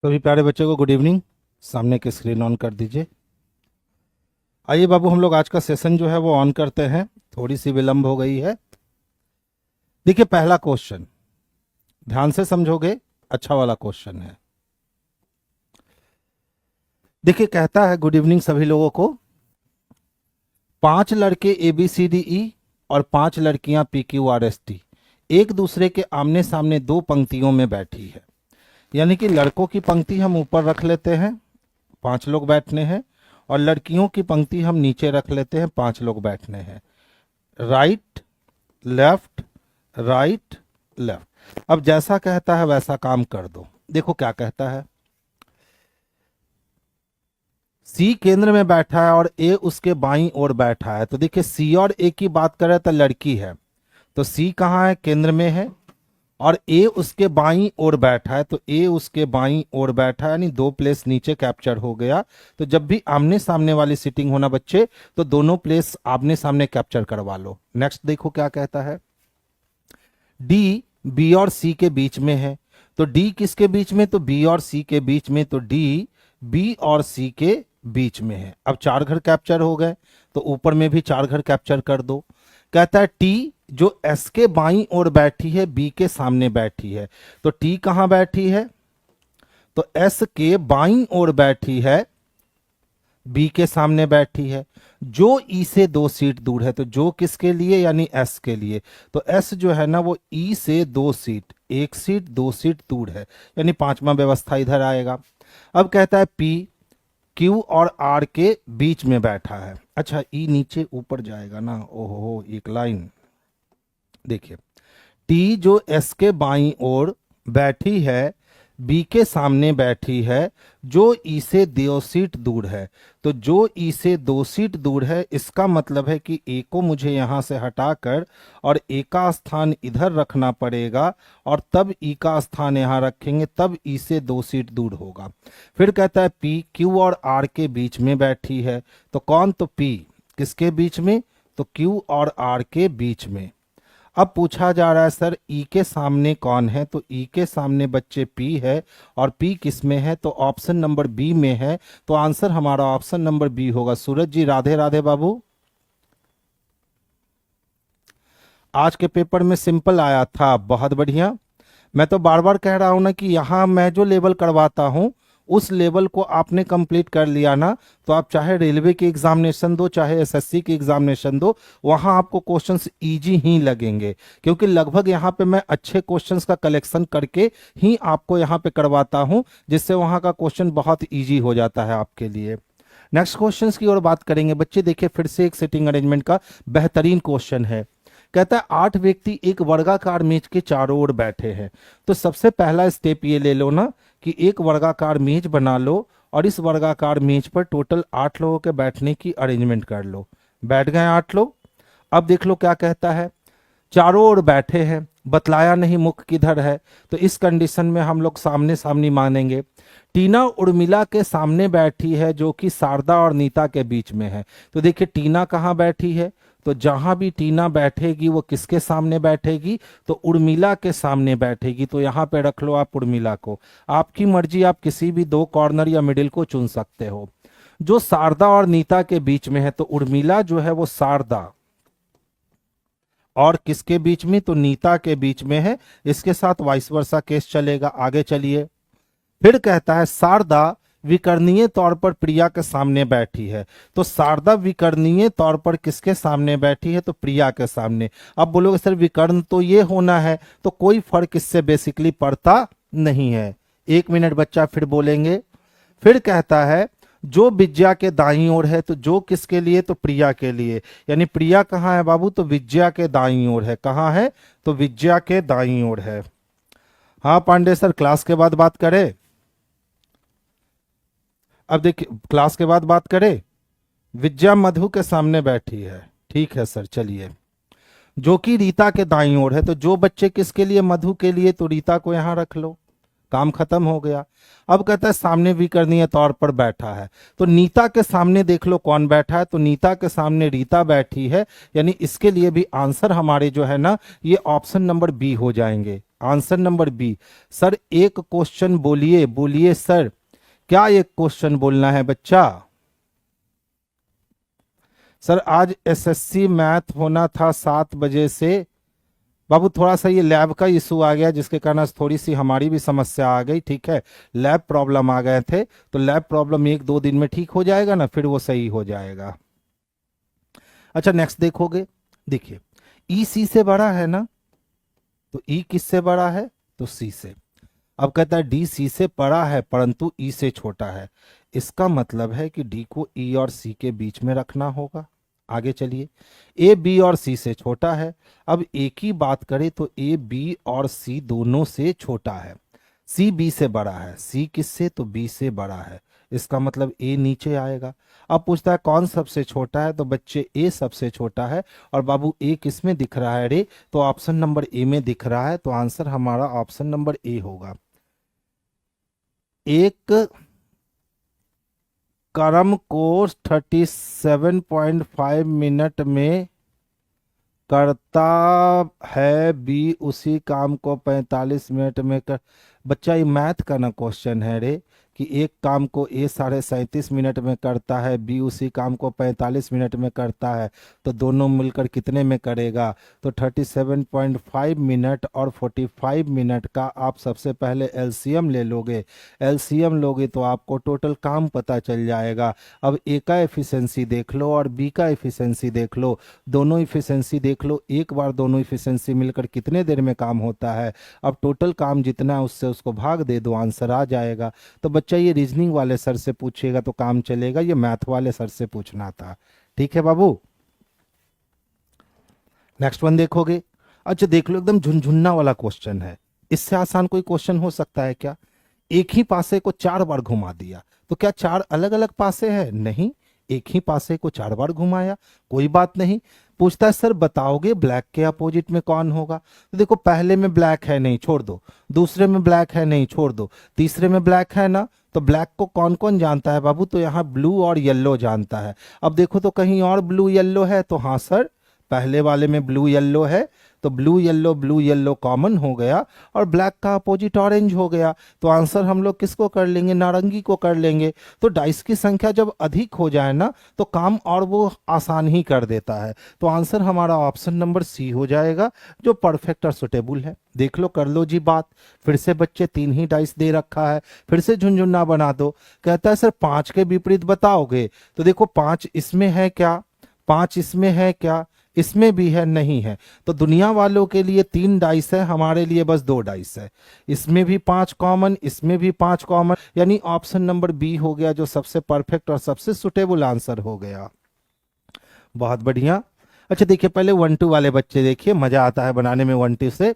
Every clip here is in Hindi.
सभी प्यारे बच्चों को गुड इवनिंग। सामने की स्क्रीन ऑन कर दीजिए। आइए बाबू, हम लोग आज का सेशन जो है वो ऑन करते हैं। थोड़ी सी विलंब हो गई है। देखिए, पहला क्वेश्चन ध्यान से समझोगे, अच्छा वाला क्वेश्चन है। देखिए, कहता है गुड इवनिंग सभी लोगों को। 5 लड़के ABCDE और 5 लड़कियां PQRST एक दूसरे के आमने सामने 2 पंक्तियों में बैठी है। यानी कि लड़कों की पंक्ति हम ऊपर रख लेते हैं, 5 लोग बैठने हैं, और लड़कियों की पंक्ति हम नीचे रख लेते हैं, 5 लोग बैठने हैं। Right left right left. अब जैसा कहता है वैसा काम कर दो। देखो क्या कहता है। C केंद्र में बैठा है और A उसके बाईं ओर बैठा है। तो देखिए, C और A की बात करें तो लड़की है, तो C कहाँ है? केंद्र में है, और A उसके बाईं ओर बैठा है, तो A उसके बाईं ओर बैठा है, यानी 2 प्लेस नीचे कैप्चर हो गया। तो जब भी आमने सामने वाली सीटिंग होना बच्चे, तो दोनों प्लेस आमने सामने कैप्चर करवा लो। नेक्स्ट देखो क्या कहता है। D B और C के बीच में है, तो D किसके बीच में? तो B और C के बीच में, तो D B और C के बीच में है। अब 4 घर कैप्चर हो गए, तो ऊपर में भी 4 घर कैप्चर कर दो। कहता है T जो S के बाईं ओर बैठी है, B के सामने बैठी है, तो T कहां बैठी है? तो S के बाईं ओर बैठी है, B के सामने बैठी है। जो E से 2 सीट दूर है, तो जो किसके लिए? यानी S के लिए। तो S जो है ना वो E से 2 सीट, 1 सीट 2 सीट दूर है, यानी 5वां व्यवस्था इधर आएगा। अब कहता है P Q और R के बीच में बैठा है। अच्छा, E नीचे ऊपर जाएगा ना, ओहो एक लाइन। देखिए, T जो S के बाईं ओर बैठी है, B के सामने बैठी है, जो E से 2 सीट दूर है। तो जो E से 2 सीट दूर है, इसका मतलब है कि A को मुझे यहां से हटाकर और A का स्थान इधर रखना पड़ेगा, और तब E का स्थान यहां रखेंगे, तब E से 2 सीट दूर होगा। फिर कहता है P Q और R के बीच में बैठी है। तो कौन? तो P किसके बीच में? तो Q और R के बीच में। अब पूछा जा रहा है सर E के सामने कौन है? तो E के सामने बच्चे P है, और P किस में है? तो ऑप्शन नंबर B में है। तो आंसर हमारा ऑप्शन नंबर B होगा। सूरज जी राधे राधे बाबू। आज के पेपर में सिंपल आया था, बहुत बढ़िया। मैं तो बार बार कह रहा हूं ना कि यहां मैं जो लेवल करवाता हूं, उस लेवल को आपने कंप्लीट कर लिया ना, तो आप चाहे रेलवे की एग्जामिनेशन दो, चाहे SSC की एग्जामिनेशन दो, वहां आपको क्वेश्चंस इजी ही लगेंगे। क्योंकि लगभग यहां पे मैं अच्छे क्वेश्चंस का कलेक्शन करके ही आपको यहां पे करवाता हूं, जिससे वहां का क्वेश्चन बहुत इजी हो जाता है आपके लिए। नेक्स्ट क्वेश्चन की ओर बात करेंगे बच्चे। देखिए, फिर से एक सिटिंग अरेंजमेंट का बेहतरीन क्वेश्चन है। कहता है 8 व्यक्ति एक वर्गाकार मेज के चारों ओर बैठे हैं। तो सबसे पहला स्टेप ये ले लो ना कि एक वर्गाकार मेज बना लो, और इस वर्गाकार मेज पर टोटल 8 लोगों के बैठने की अरेंजमेंट कर लो। बैठ गए 8 लोग। अब देख लो क्या कहता है। चारों ओर बैठे हैं, बतलाया नहीं मुख किधर है, तो इस कंडीशन में हम लोग सामने सामनी मानेंगे। टीना उर्मिला के सामने बैठी है, जो कि शारदा और नीता के बीच में है। तो देखिए, टीना कहाँ बैठी है? तो जहां भी टीना बैठेगी वो किसके सामने बैठेगी? तो उर्मिला के सामने बैठेगी। तो यहां पे रख लो आप उर्मिला को। आपकी मर्जी, आप किसी भी 2 कॉर्नर या मिडिल को चुन सकते हो। जो शारदा और नीता के बीच में है, तो उर्मिला जो है वो शारदा और किसके बीच में? तो नीता के बीच में है। इसके साथ वाइस वर्सा केस चलेगा। आगे चलिए। फिर कहता है शारदा विकर्णीय तौर पर प्रिया के सामने बैठी है। तो शारदा विकर्णीय तौर पर किसके सामने बैठी है? तो प्रिया के सामने। अब बोलोगे सर विकर्ण तो ये होना है, तो कोई फर्क इससे बेसिकली पड़ता नहीं है। 1 मिनट बच्चा, फिर बोलेंगे। फिर कहता है जो विद्या के दाईं ओर है, तो जो किसके लिए? तो प्रिया के लिए। यानी प्रिया कहाँ है बाबू? तो विद्या के दाईं ओर है। कहाँ है? तो विद्या के दाईं ओर है। हाँ पांडे सर, क्लास के बाद बात करें। अब देखिए, क्लास के बाद बात करें। विद्या मधु के सामने बैठी है। ठीक है सर, चलिए। जो कि रीता के दाईं ओर है, तो जो बच्चे किसके लिए? मधु के लिए, तो रीता को यहां रख लो। काम खत्म हो गया। अब कहता है सामने विकर्णीय तौर पर बैठा है। तो नीता के सामने देख लो कौन बैठा है? तो नीता के सामने रीता बैठी है, यानी इसके लिए भी आंसर हमारे जो है ना, ये ऑप्शन नंबर B हो जाएंगे। Answer number B. सर एक क्वेश्चन बोलिए, बोलिए सर, क्या एक क्वेश्चन बोलना है बच्चा? सर आज एसएससी मैथ होना था 7 बजे से। बाबू थोड़ा सा ये लैब का इशू आ गया जिसके कारण आज थोड़ी सी हमारी भी समस्या आ गई, ठीक है। लैब प्रॉब्लम आ गए थे, तो लैब प्रॉब्लम 1-2 दिन में ठीक हो जाएगा ना, फिर वो सही हो जाएगा। अच्छा नेक्स्ट देखोगे, देखिए ई सी से बड़ा है ना, तो ई किससे बड़ा है? तो सी से। अब कहता है डी सी से बड़ा है परंतु ई से छोटा है। इसका मतलब है कि डी को ई और सी के बीच में रखना होगा। आगे चलिए, ए बी और सी से छोटा है। अब एक ही बात करें तो ए बी और सी दोनों से छोटा है। सी बी से बड़ा है, सी किससे? तो बी से बड़ा है। इसका मतलब ए नीचे आएगा। अब पूछता है कौन सबसे छोटा है, तो बच्चे ए सबसे छोटा है। और बाबू ए किस में दिख रहा है रे? तो ऑप्शन नंबर ए में दिख रहा है, तो आंसर हमारा ऑप्शन नंबर ए होगा। एक कर्म को 37.5 मिनट में करता है, बी उसी काम को 45 मिनट में कर। बच्चा ये मैथ का ना क्वेश्चन है रे, कि एक काम को ए 37.5 मिनट में करता है, बी उसी काम को 45 मिनट में करता है, तो दोनों मिलकर कितने में करेगा? तो 37.5 मिनट और 45 मिनट का आप सबसे पहले एलसीएम ले लोगे। एलसीएम लोगे तो आपको टोटल काम पता चल जाएगा। अब ए का एफिशिएंसी देख लो और बी का एफिशिएंसी देख लो, दोनों इफिशियंसी देख लो, एक बार दोनों इफिशियंसी मिलकर कितने देर में काम होता है। अब टोटल काम जितना है उससे उसको भाग दे दो, आंसर आ जाएगा। तो बच्चा ये रीजनिंग वाले सर से पूछेगा तो काम चलेगा, ये मैथ वाले सर से पूछना था, ठीक है बाबू। नेक्स्ट वन देखोगे, अच्छा देख लो एकदम झुनझुन्ना वाला क्वेश्चन है। इससे आसान कोई क्वेश्चन हो सकता है क्या? एक ही पासे को 4 बार घुमा दिया, तो क्या 4 अलग अलग पासे हैं? नहीं, एक ही पासे को 4 बार घुमाया, कोई बात नहीं। पूछता है सर बताओगे ब्लैक के अपोजिट में कौन होगा? तो देखो पहले में ब्लैक है, नहीं छोड़ दो। दूसरे में ब्लैक है, नहीं छोड़ दो। तीसरे में ब्लैक है ना, तो ब्लैक को कौन कौन जानता है बाबू? तो यहाँ ब्लू और येलो जानता है। अब देखो तो कहीं और ब्लू येलो है, तो हाँ सर पहले वाले में ब्लू येलो है, तो ब्लू येलो कॉमन हो गया और ब्लैक का अपोजिट ऑरेंज हो गया। तो आंसर हम लोग किसको कर लेंगे? नारंगी को कर लेंगे। तो डाइस की संख्या जब अधिक हो जाए ना तो काम और वो आसान ही कर देता है। तो आंसर हमारा ऑप्शन नंबर सी हो जाएगा, जो परफेक्ट और सुटेबल है। देख लो, कर लो जी बात। फिर से बच्चे 3 ही डाइस दे रखा है, फिर से झुनझुना बना दो। कहता है सर 5 के विपरीत बताओगे? तो देखो 5 इसमें है क्या? 5 इसमें है क्या? इसमें भी है, नहीं है। तो दुनिया वालों के लिए 3 डाइस है, हमारे लिए बस 2 डाइस है। इसमें भी 5 कॉमन, इसमें भी 5 कॉमन, यानी ऑप्शन नंबर बी हो गया जो सबसे परफेक्ट और सबसे सुटेबल आंसर हो गया। बहुत बढ़िया। अच्छा देखिए पहले 1-2 वाले बच्चे देखिए, मजा आता है बनाने में 1-2 से।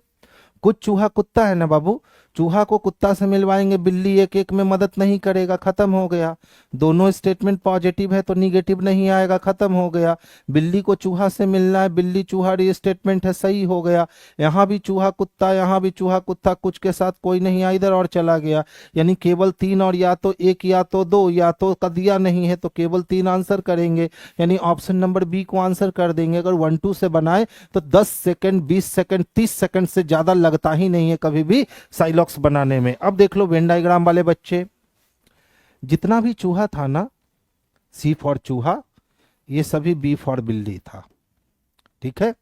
कुछ चूहा कुत्ता है ना बाबू, चूहा को कुत्ता से मिलवाएंगे, बिल्ली एक एक में मदद नहीं करेगा, खत्म हो गया। दोनों स्टेटमेंट पॉजिटिव है तो निगेटिव नहीं आएगा, खत्म हो गया। बिल्ली को चूहा से मिलना है, बिल्ली चूहा स्टेटमेंट है, सही हो गया। यहाँ भी चूहा कुत्ता, यहाँ भी चूहा कुत्ता, कुछ के साथ कोई नहीं आया, इधर और चला गया। यानी केवल 3 और या तो 1 या तो 2 या तो कदिया नहीं है, तो केवल 3 आंसर करेंगे, यानी ऑप्शन नंबर बी को आंसर कर देंगे। अगर 1-2 से बनाए तो 10 सेकंड 20 सेकंड 30 सेकंड से ज्यादा लगता ही नहीं है कभी भी साइलॉक्स बनाने में। अब देख लो वेन डायग्राम वाले बच्चे, जितना भी चूहा था ना, सी फॉर चूहा, ये सभी बी फॉर बिल्ली था, ठीक है।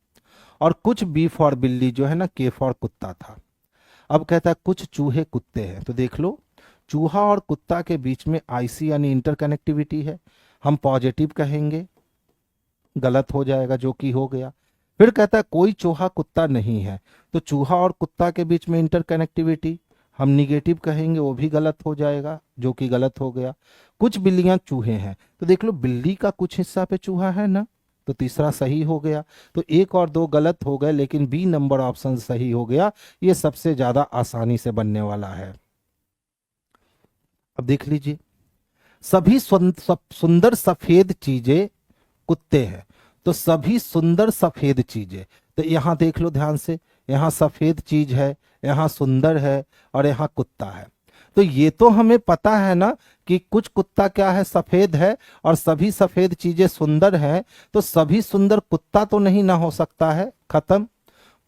और कुछ बी फॉर बिल्ली जो है ना, के फॉर कुत्ता था। अब कहता है कुछ चूहे कुत्ते हैं, तो देख लो चूहा और कुत्ता के बीच में आईसी यानी इंटरकनेक्टिविटी है, हम पॉजिटिव कहेंगे, गलत हो जाएगा जो कि हो गया। फिर कहता है कोई चूहा कुत्ता नहीं है, तो चूहा और कुत्ता के बीच में इंटरकनेक्टिविटी हम निगेटिव कहेंगे, वो भी गलत हो जाएगा जो कि गलत हो गया। कुछ बिल्लियां चूहे हैं, तो देख लो बिल्ली का कुछ हिस्सा पे चूहा है ना, तो तीसरा सही हो गया। तो 1 और 2 गलत हो गए, लेकिन बी नंबर ऑप्शन सही हो गया। ये सबसे ज्यादा आसानी से बनने वाला है। अब देख लीजिए, सभी सुंदर सफेद चीजें कुत्ते हैं, तो सभी सुंदर सफेद चीजें, तो यहां देख लो ध्यान से, यहां सफेद चीज है, यहां सुंदर है और यहां कुत्ता है। तो ये तो हमें पता है ना कि कुछ कुत्ता क्या है, सफेद है, और सभी सफेद चीजें सुंदर हैं, तो सभी सुंदर कुत्ता तो नहीं ना हो सकता है, खत्म।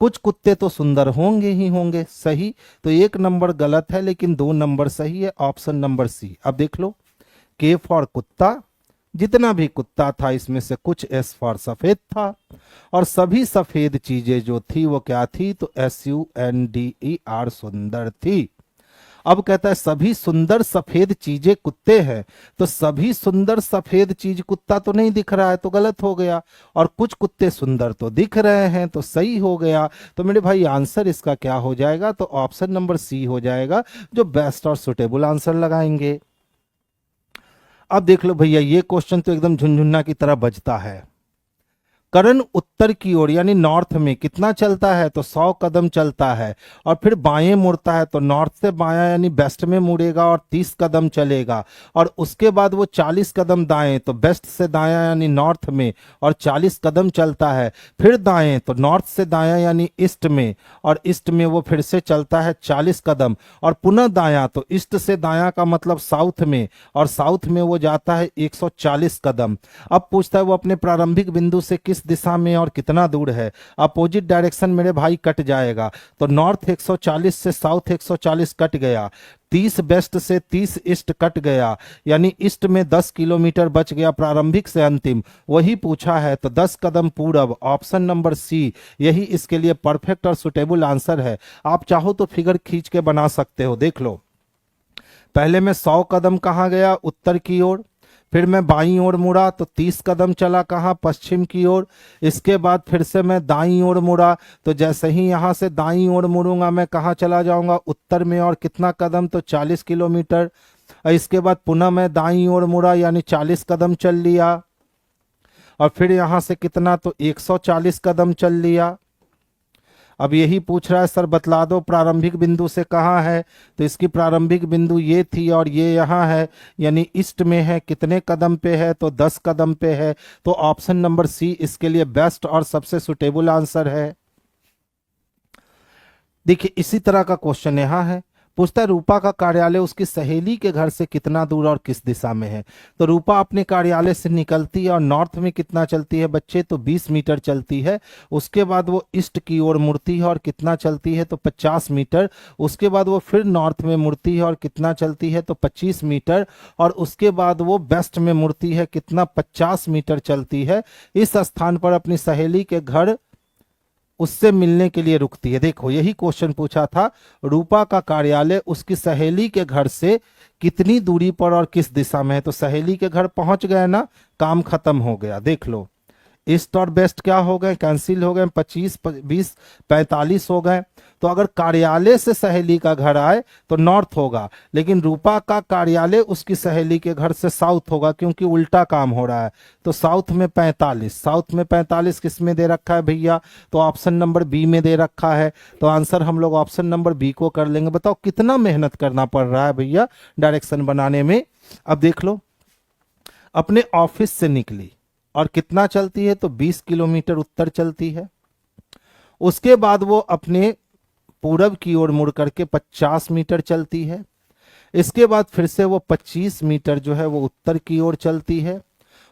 कुछ कुत्ते तो सुंदर होंगे ही होंगे, सही। तो 1 नंबर गलत है लेकिन 2 नंबर सही है, ऑप्शन नंबर सी। अब देख लो, के फॉर कुत्ता, जितना भी कुत्ता था इसमें से कुछ एस फॉर सफेद था, और सभी सफेद चीजें जो थी वो क्या थी, तो SUNDER, सुंदर थी। अब कहता है सभी सुंदर सफेद चीजें कुत्ते हैं, तो सभी सुंदर सफेद चीज कुत्ता तो नहीं दिख रहा है, तो गलत हो गया। और कुछ कुत्ते सुंदर तो दिख रहे हैं, तो सही हो गया। तो मेरे भाई आंसर इसका क्या हो जाएगा, तो ऑप्शन नंबर सी हो जाएगा, जो बेस्ट और सुटेबल आंसर लगाएंगे। अब देख लो भैया, ये क्वेश्चन तो एकदम झुनझुन्ना की तरह बजता है। करण उत्तर की ओर यानी नॉर्थ में कितना चलता है, तो 100 कदम चलता है, और फिर बाएं मुड़ता है, तो नॉर्थ से बायां यानी वेस्ट में मुड़ेगा और 30 कदम चलेगा, और उसके बाद वो 40 कदम दाएं, तो वेस्ट से दायां यानी नॉर्थ में और 40 कदम चलता है, फिर दाएं तो नॉर्थ से दायां यानी ईस्ट में, और ईस्ट में वो फिर से चलता है 40 कदम, और पुनः दायां तो ईस्ट से दायां का मतलब साउथ में, और साउथ में वो जाता है 140 कदम। अब पूछता है वो अपने प्रारंभिक बिंदु से किस दिशा में और कितना दूर है। अपोजिट डायरेक्शन मेरे भाई कट जाएगा, तो नॉर्थ 140 से साउथ 140 कट गया, 30 वेस्ट से 30 ईस्ट कट गया, यानी ईस्ट में 10 किलोमीटर बच गया प्रारंभिक से अंतिम, वही पूछा है। तो 10 कदम पूरब, ऑप्शन नंबर सी यही इसके लिए परफेक्ट और सुटेबल आंसर है। आप चाहो तो फिगर खींच के बना सकते हो, देख लो। पहले मैं 100 कदम कहाँ गया, उत्तर की ओर, फिर मैं बाईं ओर मुड़ा तो 30 कदम चला कहाँ, पश्चिम की ओर। इसके बाद फिर से मैं दाईं ओर मुड़ा, तो जैसे ही यहाँ से दाईं ओर मुड़ूंगा मैं कहाँ चला जाऊंगा, उत्तर में, और कितना कदम, तो 40 किलोमीटर। और इसके बाद पुनः मैं दाईं ओर मुड़ा यानी 40 कदम चल लिया, और फिर यहाँ से कितना, तो 140 कदम चल लिया। अब यही पूछ रहा है सर बतला दो प्रारंभिक बिंदु से कहाँ है, तो इसकी प्रारंभिक बिंदु ये थी और ये यहाँ है, यानी ईस्ट में है, कितने कदम पे है, तो 10 कदम पे है। तो ऑप्शन नंबर सी इसके लिए बेस्ट और सबसे सुटेबल आंसर है। देखिए इसी तरह का क्वेश्चन यहाँ है, पूछता है रूपा का कार्यालय उसकी सहेली के घर से कितना दूर और किस दिशा में है। तो रूपा अपने कार्यालय से निकलती है और नॉर्थ में कितना चलती है बच्चे, तो 20 मीटर चलती है। उसके बाद वो ईस्ट की ओर मुड़ती है और कितना चलती है, तो 50 मीटर। उसके बाद वो फिर नॉर्थ में मुड़ती है और कितना चलती है, तो 25 मीटर। और उसके बाद वो वेस्ट में मुड़ती है, कितना, 50 मीटर चलती है। इस स्थान पर अपनी सहेली के घर उससे मिलने के लिए रुकती है। देखो यही क्वेश्चन पूछा था, रूपा का कार्यालय उसकी सहेली के घर से कितनी दूरी पर और किस दिशा में है। तो सहेली के घर पहुंच गए ना, काम खत्म हो गया। देख लो ईस्ट और वेस्ट क्या हो गए, कैंसिल हो गए, 25 20 45 हो गए। तो अगर कार्यालय से सहेली का घर आए तो नॉर्थ होगा, लेकिन रूपा का कार्यालय उसकी सहेली के घर से साउथ होगा, क्योंकि उल्टा काम हो रहा है। तो साउथ में 45, साउथ में 45 किस में दे रखा है भैया, तो ऑप्शन नंबर बी में दे रखा है। तो आंसर हम लोग ऑप्शन नंबर बी को कर लेंगे। बताओ कितना मेहनत करना पड़ रहा है भैया डायरेक्शन बनाने में। अब देख लो, अपने ऑफिस से निकली और कितना चलती है, तो 20 किलोमीटर उत्तर चलती है। उसके बाद वो अपने पूरब की ओर मुड़ करके 50 मीटर चलती है। इसके बाद फिर से वो 25 मीटर जो है वो उत्तर की ओर चलती है।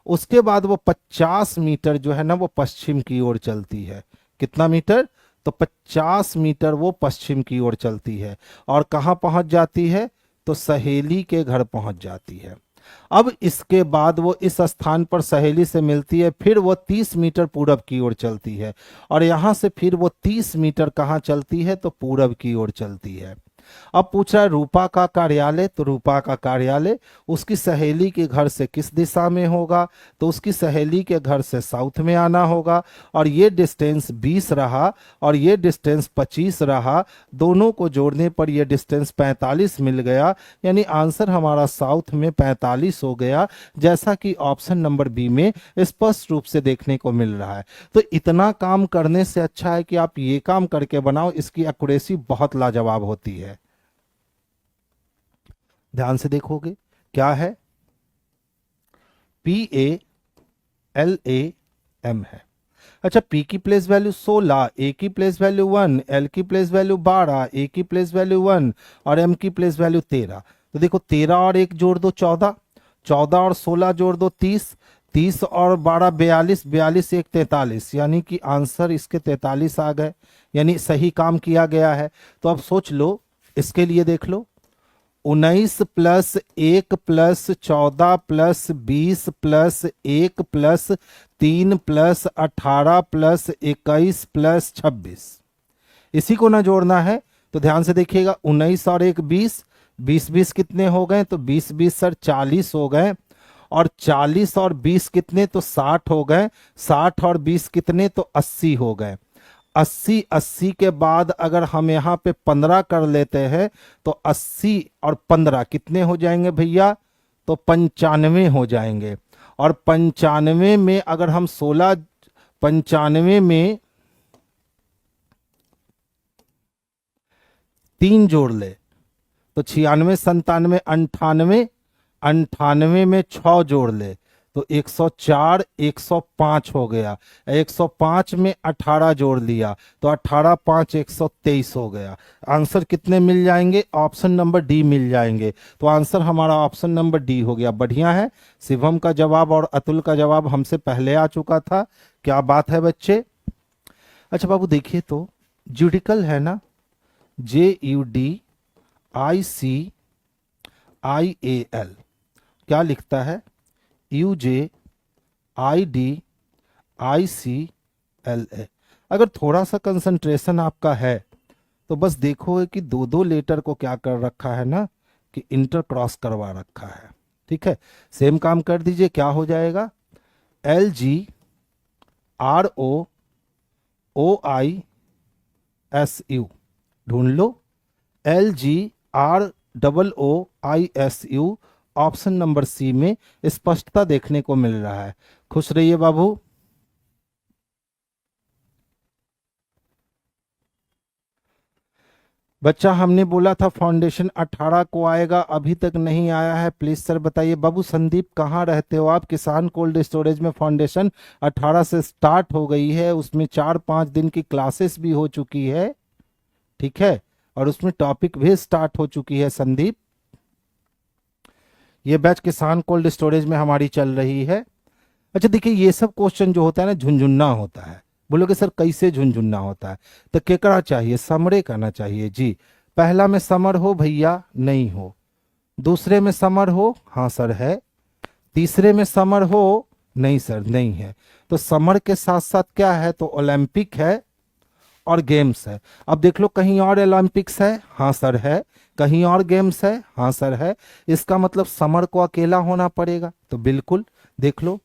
उसके बाद वो 50 मीटर जो है ना वो पश्चिम की ओर चलती है। कितना मीटर, तो 50 मीटर वो पश्चिम की ओर चलती है, और कहाँ पहुंच जाती है, तो सहेली के घर पहुंच जाती है। अब इसके बाद वो इस स्थान पर सहेली से मिलती है, फिर वो 30 मीटर पूरब की ओर चलती है, और यहां से फिर वो 30 मीटर कहाँ चलती है, तो पूरब की ओर चलती है। अब पूछ रहा है रूपा का कार्यालय, तो रूपा का कार्यालय उसकी सहेली के घर से किस दिशा में होगा, तो उसकी सहेली के घर से साउथ में आना होगा, और ये डिस्टेंस 20 रहा और ये डिस्टेंस 25 रहा, दोनों को जोड़ने पर ये डिस्टेंस 45 मिल गया, यानी आंसर हमारा साउथ में 45 हो गया, जैसा कि ऑप्शन नंबर बी में स्पष्ट रूप से देखने को मिल रहा है। तो इतना काम करने से अच्छा है कि आप ये काम करके बनाओ, इसकी एक्यूरेसी बहुत लाजवाब होती है। ध्यान से देखोगे क्या है, PALAM है। अच्छा, P की प्लेस वैल्यू 16, A की प्लेस वैल्यू 1, L की प्लेस वैल्यू 12, A की प्लेस वैल्यू 1 और M की प्लेस वैल्यू 13। तो देखो 13 और 1 जोड़ दो 14, 14 और 16 जोड़ दो 30, 30 और 12 42, 42 एक 43, यानी कि आंसर इसके 43 आ गए, यानी सही काम किया गया है। तो अब सोच लो, इसके लिए देख लो, 19 plus 1 plus 14 plus 20 plus 1 plus 3 plus 18 plus 21 plus 26, इसी को ना जोड़ना है। तो ध्यान से देखिएगा, 19 और 1 20, 20 20 कितने हो गए, तो 20 20 सर 40 हो गए, और 40 और 20 कितने, तो 60 हो गए, 60 और 20 कितने, तो 80 हो गए। 80 80 के बाद अगर हम यहाँ पे 15 कर लेते हैं तो 80 और 15 कितने हो जाएंगे भैया, तो 95 हो जाएंगे। और 95 में अगर हम 16, 95 में 3 जोड़ ले तो 96 97 98, 98 में 6 जोड़ ले तो 104, 105 हो गया। 105 में 18 जोड़ लिया तो 18 5 123 हो गया। आंसर कितने मिल जाएंगे, ऑप्शन नंबर डी मिल जाएंगे। तो आंसर हमारा ऑप्शन नंबर डी हो गया। बढ़िया है, शिवम का जवाब और अतुल का जवाब हमसे पहले आ चुका था। क्या बात है बच्चे। अच्छा बाबू देखिए, तो जुडिकल है ना, JUDICIAL, क्या लिखता है, UJIDICLA। अगर थोड़ा सा कंसंट्रेशन आपका है तो बस देखोगे कि दो दो लेटर को क्या कर रखा है ना, कि इंटर क्रॉस करवा रखा है। ठीक है, सेम काम कर दीजिए, क्या हो जाएगा, LGROOISU, ढूंढ लो, LGROOISU, ऑप्शन नंबर सी में स्पष्टता देखने को मिल रहा है। खुश रहिए बाबू। बच्चा हमने बोला था फाउंडेशन 18 को आएगा, अभी तक नहीं आया है, प्लीज सर बताइए। बाबू संदीप कहाँ रहते हो आप, किसान कोल्ड स्टोरेज में फाउंडेशन 18 से स्टार्ट हो गई है, उसमें 4-5 दिन की क्लासेस भी हो चुकी है। ठीक है, और उसमें टॉपिक भी स्टार्ट हो चुकी है संदीप। ये बैच किसान कोल्ड स्टोरेज में हमारी चल रही है। अच्छा देखिए, ये सब क्वेश्चन जो होता है ना, झुंझुन्ना होता है। बोलोगे सर कैसे झुंझुन्ना होता है, तो केकड़ा चाहिए, समरे करना चाहिए जी। पहला में समर हो भैया, नहीं हो। दूसरे में समर हो, हाँ सर है। तीसरे में समर हो, नहीं सर नहीं है। तो समर के साथ साथ क्या है, तो ओलंपिक है और गेम्स है। अब देख लो, कहीं और ओलंपिक्स है, हाँ सर है। कहीं और गेम्स है, हाँ सर है। इसका मतलब समर को अकेला होना पड़ेगा, तो बिल्कुल देख लो।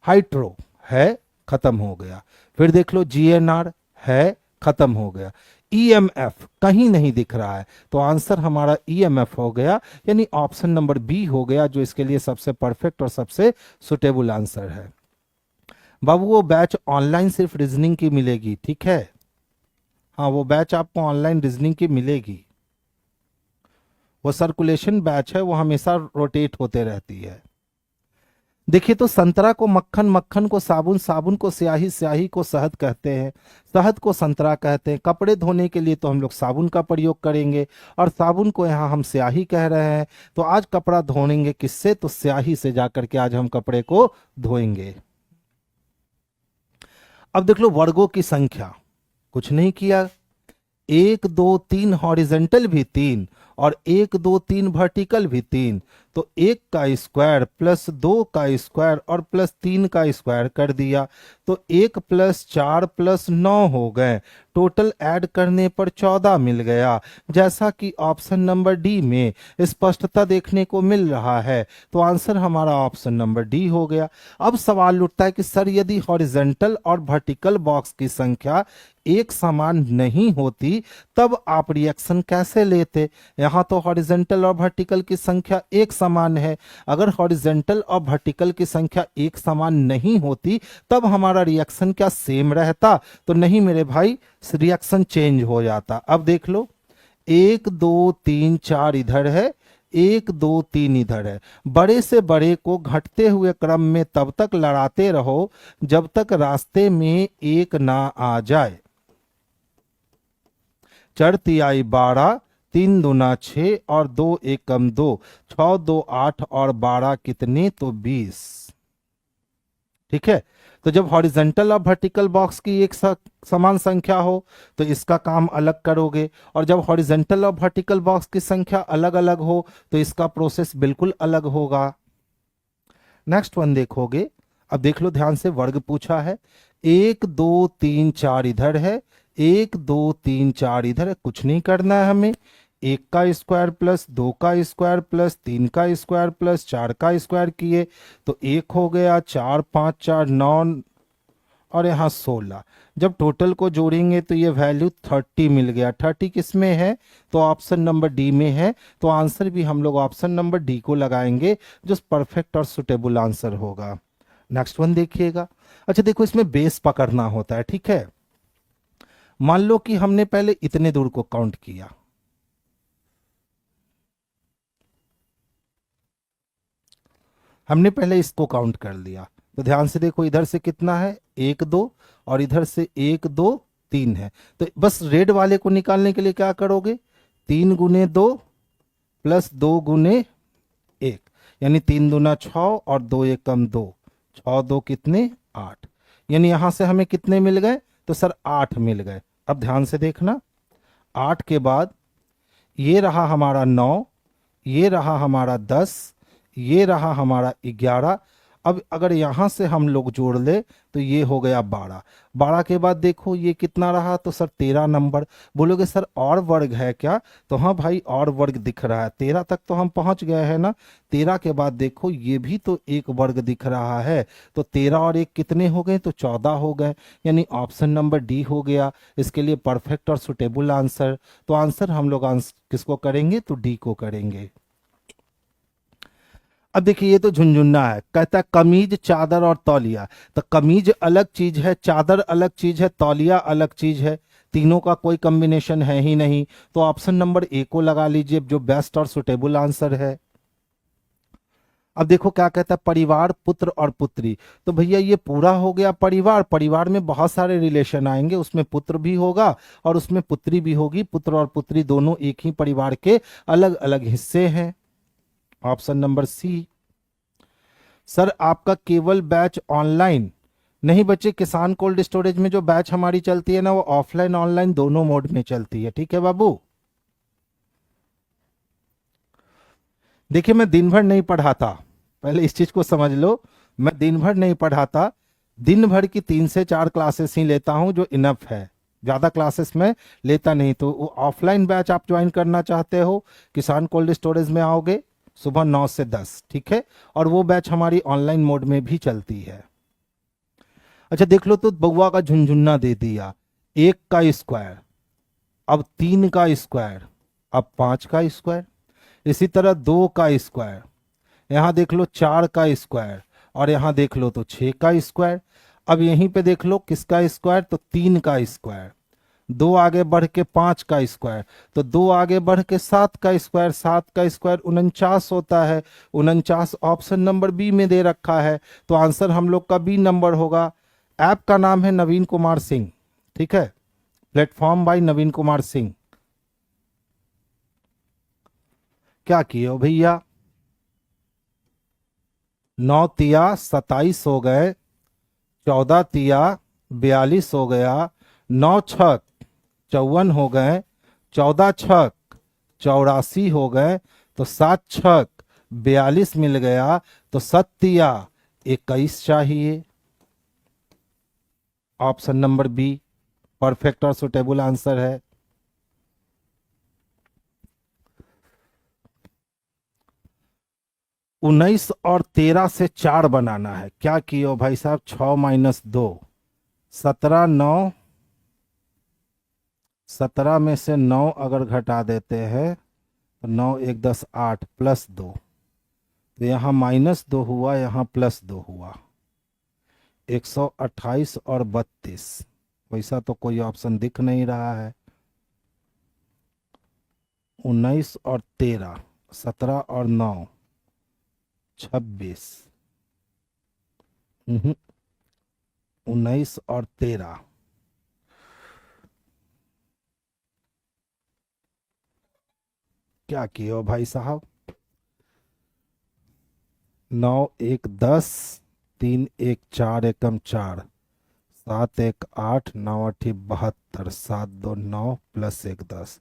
हाइड्रो है, खत्म हो गया। फिर देख लो GNR है, खत्म हो गया। EMF कहीं नहीं दिख रहा है, तो आंसर हमारा EMF हो गया, यानी ऑप्शन नंबर बी हो गया, जो इसके लिए सबसे परफेक्ट और सबसे सुटेबल आंसर है। बाबू वो बैच ऑनलाइन सिर्फ रीजनिंग की मिलेगी, ठीक है। हाँ वो बैच आपको ऑनलाइन रीजनिंग की मिलेगी। वो सर्कुलेशन बैच है, वो हमेशा रोटेट होते रहती है। देखिए, तो संतरा को मक्खन, मक्खन को साबुन, साबुन को स्याही, स्याही को शहद कहते हैं, शहद को संतरा कहते हैं। कपड़े धोने के लिए तो हम लोग साबुन का प्रयोग करेंगे, और साबुन को यहाँ हम स्याही कह रहे हैं। तो आज कपड़ा धोएंगे किससे, तो स्याही से जाकर के आज हम कपड़े को धोएंगे। अब देख लो वर्गों की संख्या, कुछ नहीं किया, 1 2 3 हॉरिजेंटल भी 3 और 1 2 3 वर्टिकल भी 3, तो 1 का स्क्वायर प्लस 2 का स्क्वायर और प्लस 3 का स्क्वायर कर दिया, तो 1 प्लस 4 प्लस 9 हो गए। टोटल ऐड करने पर 14 मिल गया, जैसा कि ऑप्शन नंबर डी में स्पष्टता देखने को मिल रहा है। तो आंसर हमारा ऑप्शन नंबर डी हो गया। अब सवाल उठता है कि सर यदि हॉरिजेंटल और वर्टिकल बॉक्स की संख्या एक समान नहीं होती तब आप रिएक्शन कैसे लेते। यहाँ तो हॉरिजेंटल और वर्टिकल की संख्या एक समान है। अगर हॉरिजेंटल और वर्टिकल की संख्या एक समान नहीं होती तब हमारा रिएक्शन क्या सेम रहता, तो नहीं मेरे भाई, रिएक्शन चेंज हो जाता। अब देख लो, 1 2 3 4 इधर है, 1 2 3 इधर है। बड़े से बड़े को घटते हुए क्रम में तब तक लड़ाते रहो जब तक रास्ते में एक ना आ जाए। चढ़ती आई 12, 3 दूना 6 और 2 एकम 2, 6 2 8 और 12 कितने, तो 20। ठीक है। तो जब हॉरिजेंटल और वर्टिकल बॉक्स की एक समान संख्या हो तो इसका काम अलग करोगे, और जब हॉरिजेंटल और वर्टिकल बॉक्स की संख्या अलग अलग हो तो इसका प्रोसेस बिल्कुल अलग होगा। नेक्स्ट वन देखोगे, अब देख लो ध्यान से, वर्ग पूछा है, 1 2 3 4 इधर है, 1 2 3 4 इधर है, कुछ नहीं करना है हमें। 1 का स्क्वायर प्लस 2 का स्क्वायर प्लस 3 का स्क्वायर प्लस 4 का स्क्वायर किए तो 1 हो गया, 4 5 4 9 और यहाँ 16। जब टोटल को जोड़ेंगे तो ये वैल्यू 30 मिल गया। 30 किस में है? तो ऑप्शन नंबर डी में है। तो आंसर भी हम लोग ऑप्शन नंबर डी को लगाएंगे, जो परफेक्ट और सुटेबल आंसर होगा। नेक्स्ट वन देखिएगा। अच्छा देखो, इसमें बेस पकड़ना होता है, ठीक है। मान लो कि हमने पहले इतने दूर को काउंट किया, हमने पहले इसको काउंट कर लिया, तो ध्यान से देखो इधर से कितना है, 1 2, और इधर से 1 2 3 है। तो बस रेड वाले को निकालने के लिए क्या करोगे, 3 × 2 प्लस 2 × 1, यानी 3 दूना 6 और 2 एकम 2, 6 2 कितने, 8। यानी यहां से हमें कितने मिल गए, तो सर 8 मिल गए। अब ध्यान से देखना, 8 के बाद ये रहा हमारा 9, ये रहा हमारा 10, ये रहा हमारा 11। अब अगर यहां से हम लोग जोड़ ले तो ये हो गया 12। 12 के बाद देखो ये कितना रहा, तो सर 13 नंबर। बोलोगे सर और वर्ग है क्या? तो हाँ भाई, और वर्ग दिख रहा है, 13 तक तो हम पहुंच गए हैं ना। 13 के बाद देखो ये भी तो एक वर्ग दिख रहा है, तो 13 और 1 कितने हो गए, तो 14 हो गए। यानी ऑप्शन नंबर डी हो गया इसके लिए परफेक्ट और सुटेबल आंसर। तो आंसर हम लोग किसको करेंगे, तो डी को करेंगे। अब देखिए ये तो झुनझुन्ना है, कहता है कमीज चादर और तौलिया। तो कमीज अलग चीज है, चादर अलग चीज है, तौलिया अलग चीज है, तीनों का कोई कॉम्बिनेशन है ही नहीं। तो ऑप्शन नंबर ए को लगा लीजिए, जो बेस्ट और सुटेबल आंसर है। अब देखो क्या कहता है, परिवार, पुत्र और पुत्री। तो भैया ये पूरा हो गया परिवार। परिवार में बहुत सारे रिलेशन आएंगे, उसमें पुत्र भी होगा और उसमें पुत्री भी होगी। पुत्र और पुत्री दोनों एक ही परिवार के अलग अलग हिस्से हैं। Option number C. सर आपका केवल बैच ऑनलाइन नहीं बच्चे, किसान कोल्ड स्टोरेज में जो बैच हमारी चलती है ना, वो ऑफलाइन ऑनलाइन दोनों मोड में चलती है, ठीक है बाबू। देखिए मैं दिन भर नहीं पढ़ाता, पहले इस चीज को समझ लो। मैं दिन भर नहीं पढ़ाता, दिन भर की 3 से 4 क्लासेस ही लेता हूं, जो इनफ है। ज्यादा क्लासेस में लेता नहीं। तो वो ऑफलाइन बैच आप ज्वाइन करना चाहते हो, किसान कोल्ड स्टोरेज में आओगे सुबह 9 से 10, ठीक है। और वो बैच हमारी ऑनलाइन मोड में भी चलती है। अच्छा देख लो, तो बउआ का झुनझुन्ना दे दिया, 1 का स्क्वायर, अब 3 का स्क्वायर, अब 5 का स्क्वायर। इसी तरह 2 का स्क्वायर, यहां देख लो 4 का स्क्वायर, और यहां देख लो तो 6 का स्क्वायर। अब यहीं पे देख लो किसका स्क्वायर, तो 3 का स्क्वायर। 2 आगे बढ़ के 5 का स्क्वायर, तो 2 आगे बढ़ के 7 का स्क्वायर। 7 का स्क्वायर 49 होता है। 49 ऑप्शन नंबर बी में दे रखा है, तो आंसर हम लोग का बी नंबर होगा। ऐप का नाम है नवीन कुमार सिंह, ठीक है, प्लेटफॉर्म बाय नवीन कुमार सिंह। क्या किए हो भैया, 9 तिया 27 हो गए, 14 तिया 42 हो गया, 9 छक 54 हो गए, 14 छक 84 हो गए, तो 7 छक 42 मिल गया। तो 7 तिया 21 चाहिए। ऑप्शन नंबर बी परफेक्ट और सुटेबल आंसर है। 19 और 13 से 4 बनाना है। क्या किए हो भाई साहब, 6 - 2, 17 9, 17 में से 9 अगर घटा देते हैं तो 9 1 10 8 +2, तो यहाँ -2 हुआ, यहाँ +2 हुआ। 128 और 32, वैसा तो कोई ऑप्शन दिख नहीं रहा है। 19 और 13, 17 और 9 26, 19 और 13, क्या किए हो भाई साहब, 9 1 10, 3 एक 4 एकम 4, 7 एक 8, 9 अठी 72, 7 2 9 प्लस 1 10,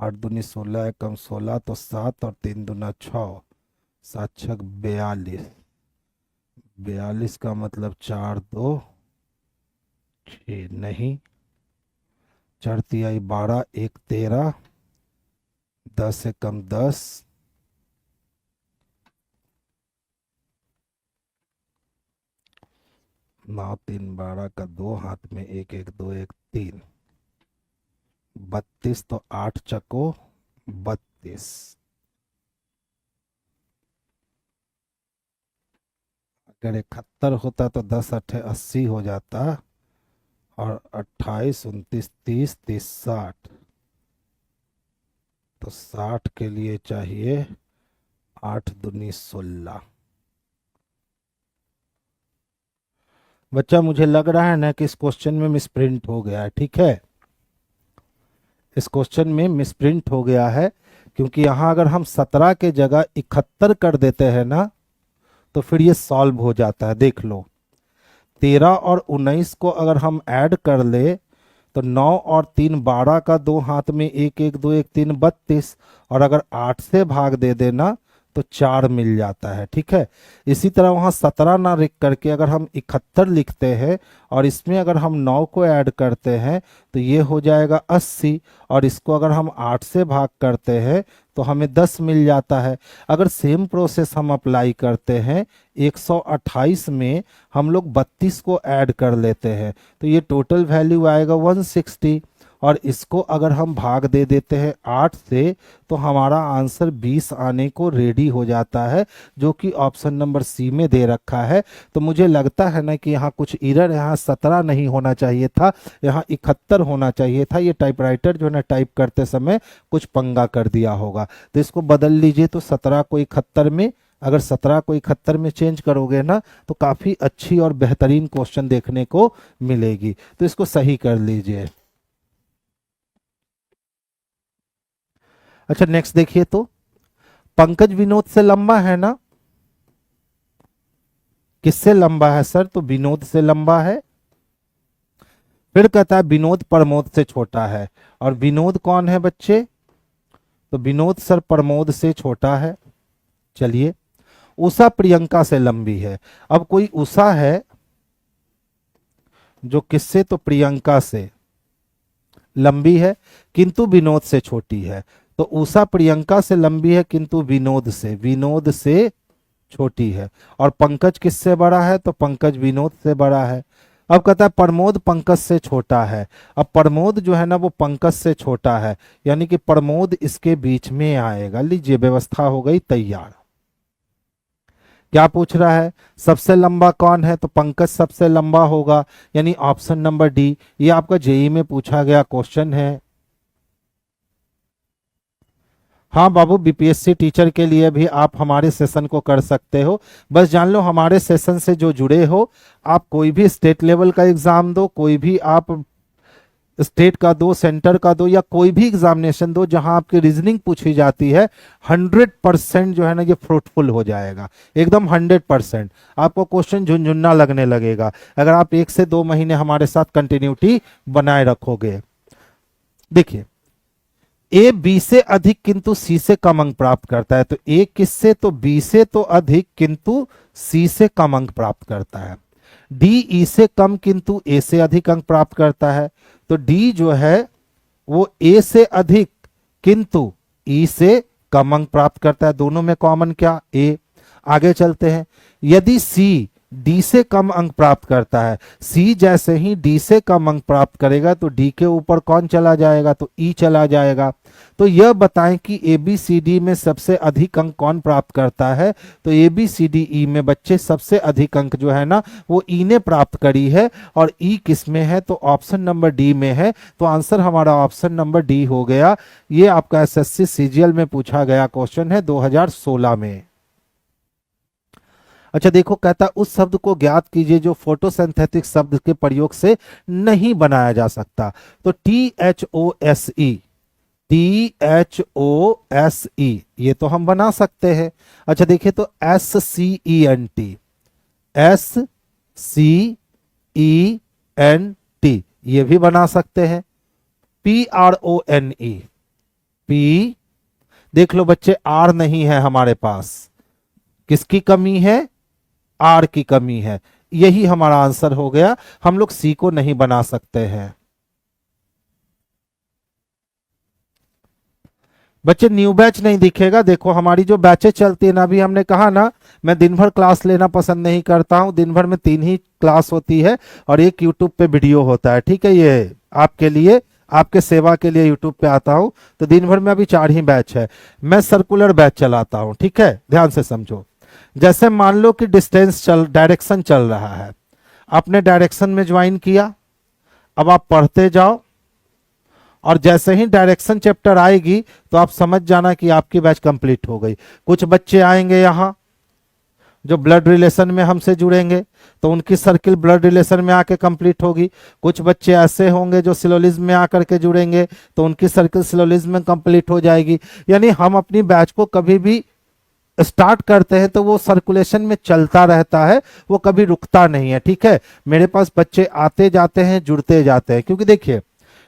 8 दूनी 16 एकम 16 तो 7 और 3 दूना 6, 7 छक 42, 42 का मतलब 4 2 6 नहीं, 4 तिहाई 12, 1 13, 10 एकम 10, 9 3 12 का 2 हाथ में 1 1 2 1 3, 32 तो 8 चको 32, अगर 71 होता तो 10 अठे 80 हो जाता, और 28 29 30 30 60, तो 60 के लिए चाहिए 8 दूनी 16। बच्चा मुझे लग रहा है ना कि इस क्वेश्चन में मिसप्रिंट हो गया है, ठीक है, इस क्वेश्चन में मिसप्रिंट हो गया है, क्योंकि यहां अगर हम 17 के जगह 71 कर देते हैं ना तो फिर ये सॉल्व हो जाता है। देख लो, 13 और 19 को अगर हम ऐड कर ले तो 9 और 3 12 का 2 हाथ में 1 1 2 1 3 32, और अगर 8 से भाग दे देना तो 4 मिल जाता है, ठीक है। इसी तरह वहां 17 ना लिख करके अगर हम 71 लिखते हैं और इसमें अगर हम 9 को ऐड करते हैं तो ये हो जाएगा 80, और इसको अगर हम 8 से भाग करते हैं तो हमें 10 मिल जाता है। अगर सेम प्रोसेस हम अप्लाई करते हैं 128 में हम लोग 32 को ऐड कर लेते हैं तो ये टोटल वैल्यू आएगा 160, और इसको अगर हम भाग दे देते हैं 8 से तो हमारा आंसर 20 आने को रेडी हो जाता है, जो कि ऑप्शन नंबर सी में दे रखा है। तो मुझे लगता है ना कि यहाँ कुछ एरर, यहाँ 17 नहीं होना चाहिए था, यहाँ 71 होना चाहिए था। ये टाइपराइटर जो है ना टाइप करते समय कुछ पंगा कर दिया होगा, तो इसको बदल लीजिए। तो 17 को 71 में, अगर 17 को 71 में चेंज करोगे ना तो काफ़ी अच्छी और बेहतरीन क्वेश्चन देखने को मिलेगी, तो इसको सही कर लीजिए। अच्छा नेक्स्ट देखिए, तो पंकज विनोद से लंबा है ना, किससे लंबा है सर, तो विनोद से लंबा है। फिर कहता है विनोद प्रमोद से छोटा है, और विनोद कौन है बच्चे, तो विनोद सर प्रमोद से छोटा है। चलिए, उषा प्रियंका से लंबी है। अब कोई उषा है जो किससे, तो प्रियंका से लंबी है किंतु विनोद से छोटी है। तो उषा प्रियंका से लंबी है किंतु विनोद से छोटी है। और पंकज किससे बड़ा है, तो पंकज विनोद से बड़ा है। अब कहता है प्रमोद पंकज से छोटा है। अब प्रमोद जो है ना वो पंकज से छोटा है, यानी कि प्रमोद इसके बीच में आएगा। लीजिए, व्यवस्था हो गई तैयार। क्या पूछ रहा है, सबसे लंबा कौन है, तो पंकज सबसे लंबा होगा, यानी ऑप्शन नंबर डी। ये आपका जेई में पूछा गया क्वेश्चन है। हाँ बाबू, बीपीएससी टीचर के लिए भी आप हमारे सेशन को कर सकते हो। बस जान लो, हमारे सेशन से जो जुड़े हो, आप कोई भी स्टेट लेवल का एग्जाम दो, कोई भी आप स्टेट का दो, सेंटर का दो, या कोई भी एग्जामिनेशन दो जहां आपकी रीजनिंग पूछी जाती है, 100% जो है ना ये फ्रूटफुल हो जाएगा, एकदम 100%। आपको क्वेश्चन झुनझुना लगने लगेगा अगर आप 1 से 2 महीने हमारे साथ कंटिन्यूटी बनाए रखोगे। देखिए, ए बी से अधिक किंतु सी से कम अंक प्राप्त करता है, तो ए किससे, तो बी से तो अधिक किंतु सी से कम अंक प्राप्त करता है। डी ई से कम किंतु ए से अधिक अंक प्राप्त करता है, तो डी जो है वो ए से अधिक किंतु ई से कम अंक प्राप्त करता है। दोनों में कॉमन क्या, ए। आगे चलते हैं, यदि सी डी से कम अंक प्राप्त करता है, सी जैसे ही डी से कम अंक प्राप्त करेगा तो डी के ऊपर कौन चला जाएगा, तो ई चला जाएगा। तो यह बताएं कि ए बी सी डी में सबसे अधिक अंक कौन प्राप्त करता है, तो A B C D E में बच्चे सबसे अधिक अंक जो है ना वो ई ने प्राप्त करी है, और ई किस में है, तो ऑप्शन नंबर डी में है। तो आंसर हमारा ऑप्शन नंबर डी हो गया। ये आपका एसएससी सीजीएल में पूछा गया क्वेश्चन है 2016 में। अच्छा देखो, कहता उस शब्द को ज्ञात कीजिए जो फोटोसिंथेटिक शब्द के प्रयोग से नहीं बनाया जा सकता, तो THOSE, THOSE ये तो हम बना सकते हैं। अच्छा देखिए, तो SCENT, SCENT, ये भी बना सकते हैं। PRONE, पी, देख लो बच्चे आर नहीं है हमारे पास, किसकी कमी है, आर की कमी है, यही हमारा आंसर हो गया। हम लोग सी को नहीं बना सकते हैं। बच्चे न्यू बैच नहीं दिखेगा, देखो हमारी जो बैचेस चलती है ना, अभी हमने कहा ना मैं दिन भर क्लास लेना पसंद नहीं करता हूं, दिन भर में 3 ही क्लास होती है और एक यूट्यूब पे वीडियो होता है, ठीक है, ये आपके लिए, आपके सेवा के लिए यूट्यूब पे आता हूं। तो दिन भर में अभी 4 ही बैच है, मैं सर्कुलर बैच चलाता हूं, ठीक है, ध्यान से समझो। जैसे मान लो कि डिस्टेंस डायरेक्शन चल रहा है, आपने डायरेक्शन में ज्वाइन किया, अब आप पढ़ते जाओ और जैसे ही डायरेक्शन चैप्टर आएगी तो आप समझ जाना कि आपकी बैच कंप्लीट हो गई। कुछ बच्चे आएंगे यहाँ जो ब्लड रिलेशन में हमसे जुड़ेंगे तो उनकी सर्किल ब्लड रिलेशन में आके कंप्लीट होगी। कुछ बच्चे ऐसे होंगे जो सिलोलिज्म में आकर के जुड़ेंगे तो उनकी सर्किल सिलोलिज्म में कंप्लीट हो जाएगी। यानी हम अपनी बैच को कभी भी स्टार्ट करते हैं तो वो सर्कुलेशन में चलता रहता है, वो कभी रुकता नहीं है, ठीक है। मेरे पास बच्चे आते जाते हैं, जुड़ते जाते हैं, क्योंकि देखिए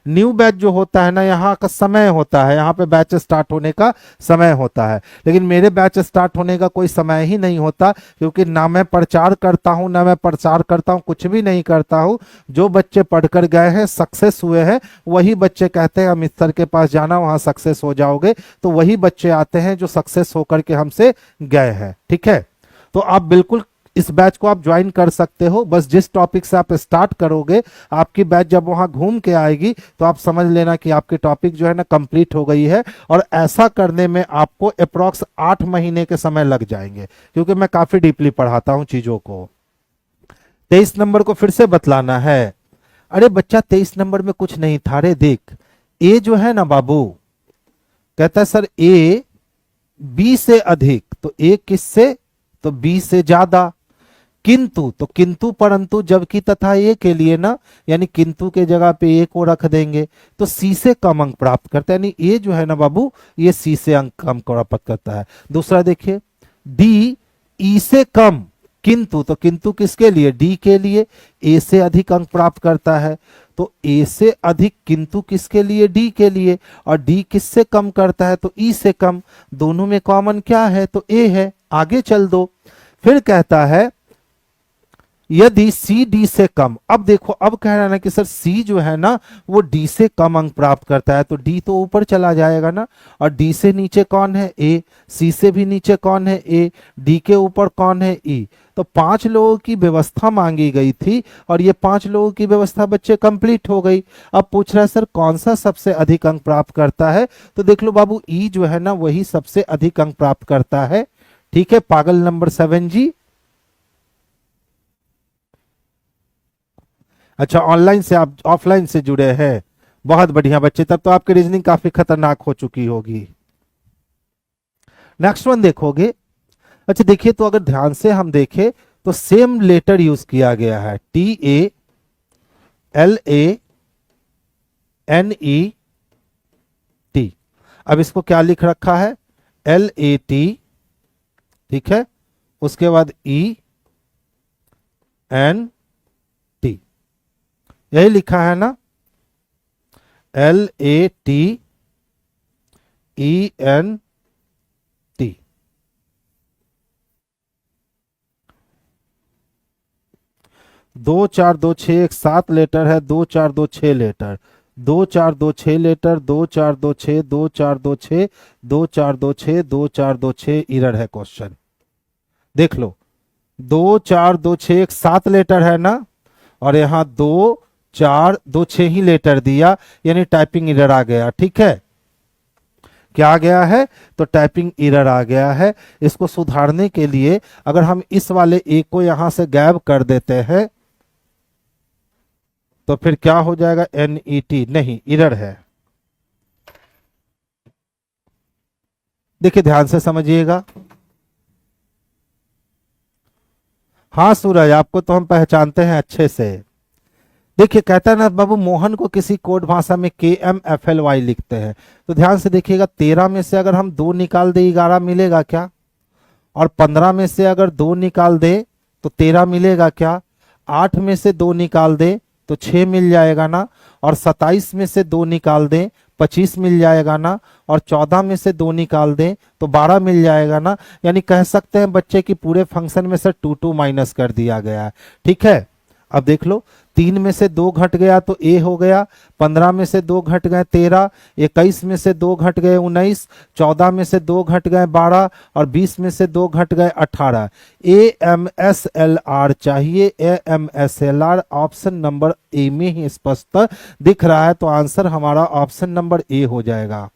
न्यू बैच जो होता है ना, यहाँ का समय होता है, यहाँ पे बैच स्टार्ट होने का समय होता है, लेकिन मेरे बैच स्टार्ट होने का कोई समय ही नहीं होता, क्योंकि ना मैं प्रचार करता हूँ ना मैं प्रसार करता हूँ, कुछ भी नहीं करता हूँ। जो बच्चे पढ़कर गए हैं, सक्सेस हुए हैं, वही बच्चे कहते हैं अमित सर के पास जाना, वहां सक्सेस हो जाओगे, तो वही बच्चे आते हैं जो सक्सेस होकर के हमसे गए हैं, ठीक है। तो आप बिल्कुल इस बैच को आप ज्वाइन कर सकते हो, बस जिस टॉपिक से आप स्टार्ट करोगे आपकी बैच जब वहां घूम के आएगी तो आप समझ लेना कि आपकी टॉपिक जो है ना कंप्लीट हो गई है। और ऐसा करने में आपको अप्रॉक्स 8 महीने के समय लग जाएंगे, क्योंकि मैं काफी डीपली पढ़ाता हूं चीजों को। 23 नंबर को फिर से बतलाना है। अरे बच्चा 23 नंबर में कुछ नहीं था रे, देख ए जो है ना बाबू, कहता है सर ए बी से अधिक, तो ए किससे, तो बी से ज्यादा। किंतु, तो किंतु परंतु जबकि तथा ए के लिए ना, यानी किंतु के जगह पे ए को रख देंगे तो सी से कम अंक प्राप्त करता है, यानी ए जो है ना बाबू ये सी से अंक कम प्राप्त करता है। दूसरा देखिए डी ई से कम, किंतु, तो किंतु किसके लिए, डी के लिए, ए से अधिक अंक प्राप्त करता है, तो ए से अधिक किंतु किसके लिए, डी के लिए, और डी किससे कम करता है, तो ई से कम। दोनों में कॉमन क्या है, तो ए है, आगे चल दो। फिर कहता है यदि सी डी से कम, अब देखो अब कह रहा है ना कि सर सी जो है ना वो डी से कम अंक प्राप्त करता है, तो डी तो ऊपर चला जाएगा ना, और डी से नीचे कौन है, ए, सी से भी नीचे कौन है, ए, डी के ऊपर कौन है, ई। तो 5 लोगों की व्यवस्था मांगी गई थी और ये 5 लोगों की व्यवस्था बच्चे कंप्लीट हो गई। अब पूछ रहा है सर कौन सा सबसे अधिक अंक प्राप्त करता है, तो देख लो बाबू ई जो है ना वही सबसे अधिक अंक प्राप्त करता है, ठीक है। पागल नंबर 7 जी। अच्छा ऑनलाइन से आप ऑफलाइन से जुड़े हैं, बहुत बढ़िया बच्चे, तब तो आपकी रीजनिंग काफी खतरनाक हो चुकी होगी। नेक्स्ट वन देखोगे, अच्छा देखिए तो अगर ध्यान से हम देखें तो सेम लेटर यूज किया गया है, TALANET। अब इसको क्या लिख रखा है, LAT, ठीक है, उसके बाद ENT, यही लिखा है ना, LATENT। 2 4 2 6 एक 7 लेटर है, 2 4 2 6 लेटर, 2 4 2 6 लेटर, 2 4 2 6, 2 4 2 6, 2 4 2 6, 2 4 2 6, इरर है क्वेश्चन। देख लो 2 4 2 6 एक 7 लेटर है ना, और यहां 2 4 2 6 ही लेटर दिया, यानी टाइपिंग एरर आ गया, ठीक है। क्या आ गया है, तो टाइपिंग एरर आ गया है। इसको सुधारने के लिए अगर हम इस वाले ए को यहां से गायब कर देते हैं तो फिर क्या हो जाएगा, NET, नहीं एरर है। देखिए ध्यान से समझिएगा। हाँ सूरज आपको तो हम पहचानते हैं अच्छे से। देखिए कहता है ना बाबू मोहन को किसी कोड भाषा में KMFLY लिखते हैं, तो ध्यान से देखिएगा 13 में से अगर हम 2 निकाल दे 11 मिलेगा क्या, और 15 में से अगर 2 निकाल दे तो 13 मिलेगा क्या? 8 में से 2 निकाल दे तो 6 मिल जाएगा ना, और 27 में से 2 निकाल दें 25 मिल जाएगा ना, और 14 में से 2 निकाल दें तो 12 मिल जाएगा ना। यानी कह सकते हैं बच्चे कि पूरे फंक्शन में से 2 माइनस कर दिया गया है। ठीक है, अब देख लो, 3 में से 2 घट गया तो ए हो गया, 15 में से 2 घट गए 13, 21 में से 2 घट गए 19, 14 में से 2 घट गए 12, और 20 में से 2 घट गए 18। AMSLR चाहिए, AMSLR ऑप्शन नंबर ए में ही स्पष्ट दिख रहा है, तो आंसर हमारा ऑप्शन नंबर ए हो जाएगा।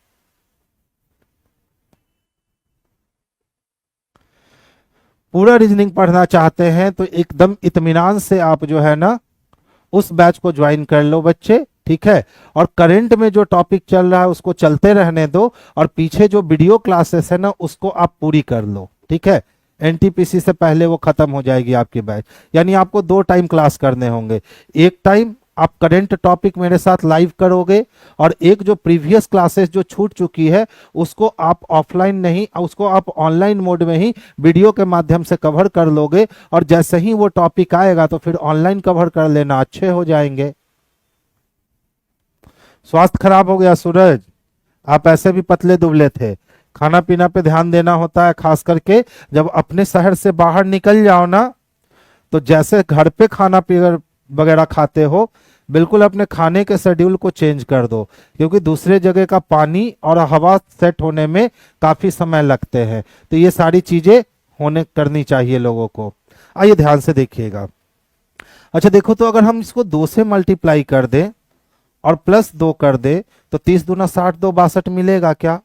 पूरा रीजनिंग पढ़ना चाहते हैं तो एकदम इत्मीनान से आप जो है ना उस बैच को ज्वाइन कर लो बच्चे। ठीक है, और करंट में जो टॉपिक चल रहा है उसको चलते रहने दो, और पीछे जो वीडियो क्लासेस है ना उसको आप पूरी कर लो। ठीक है, एनटीपीसी से पहले वो खत्म हो जाएगी आपकी बैच। यानी आपको 2 टाइम क्लास करने होंगे, एक टाइम आप करंट टॉपिक मेरे साथ लाइव करोगे, और एक जो प्रीवियस क्लासेस जो छूट चुकी है उसको आप ऑफलाइन नहीं, उसको आप ऑनलाइन मोड में ही वीडियो के माध्यम से कवर कर लोगे, और जैसे ही वो टॉपिक आएगा तो फिर ऑनलाइन कवर कर लेना, अच्छे हो जाएंगे। स्वास्थ्य खराब हो गया सूरज? आप ऐसे भी पतले दुबले थे। खाना पीना पे ध्यान देना होता है, खास करके जब अपने शहर से बाहर निकल जाओ ना, तो जैसे घर पे खाना पीना वगैरह खाते हो, बिल्कुल अपने खाने के शेड्यूल को चेंज कर दो, क्योंकि दूसरे जगह का पानी और हवा सेट होने में काफी समय लगते हैं। तो ये सारी चीजें होने करनी चाहिए लोगों को। आइए ध्यान से देखिएगा। अच्छा देखो, तो अगर हम इसको 2 से मल्टीप्लाई कर दें और प्लस 2 कर दे तो 30 दूना 60, 2 62 मिलेगा क्या?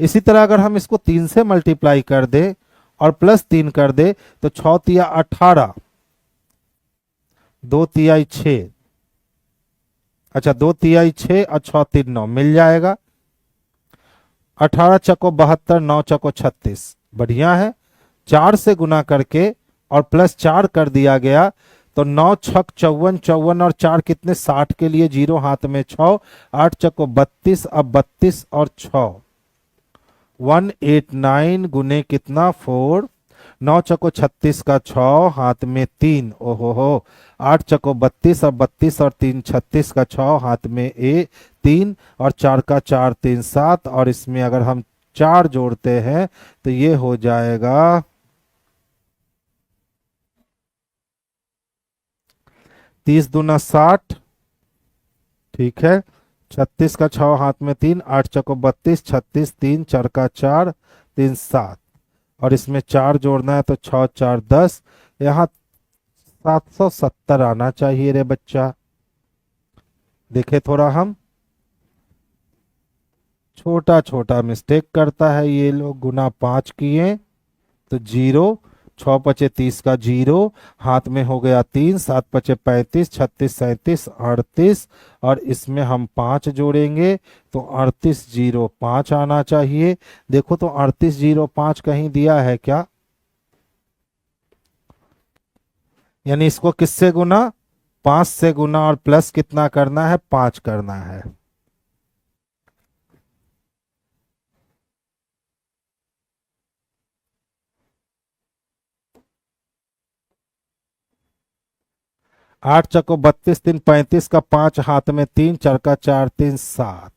इसी तरह अगर हम इसको 3 से मल्टीप्लाई कर दे और प्लस 3 कर दे तो 6 तिया 18, 2 तिहाई 6, अच्छा 2 तिहाई 6 और 6 3 9 मिल जाएगा। 18 चको 72, 9 चको 36, बढ़िया है। 4 से गुना करके और प्लस 4 कर दिया गया तो 9 छक 54, 54 और 4 कितने 60 के लिए 0 हाथ में 6, 8 चको 32, अब 32 और 6 189 गुने कितना 4, 9 चको 36 का 6 हाथ में 3, ओहो हो, 8 चको 32 और 32 और 3 36 का 6 हाथ में 3 और 4 का 4 3 7, और इसमें अगर हम 4 जोड़ते हैं तो ये हो जाएगा 30 दूना 60। ठीक है, 36 का 6 हाथ में 3, 8 चको 32, 36 3 4 का 4 3 7, और इसमें 4 जोड़ना है तो 6 4 10, यहाँ 770 आना चाहिए रे बच्चा। देखे थोड़ा हम, छोटा छोटा मिस्टेक करता है ये लोग। गुना 5 किए तो 0, 6 पचे 30 का 0, हाथ में हो गया 3, 7 पचे 35, 36 37 38, और इसमें हम 5 जोड़ेंगे तो 38 0 5 आना चाहिए। देखो तो 38 0 5 कहीं दिया है क्या? यानी इसको किससे गुना? 5 से गुना, और प्लस कितना करना है? 5 करना है। आठ चको 32 3 35 का 5 हाथ में 3, 4 का 4 3 7।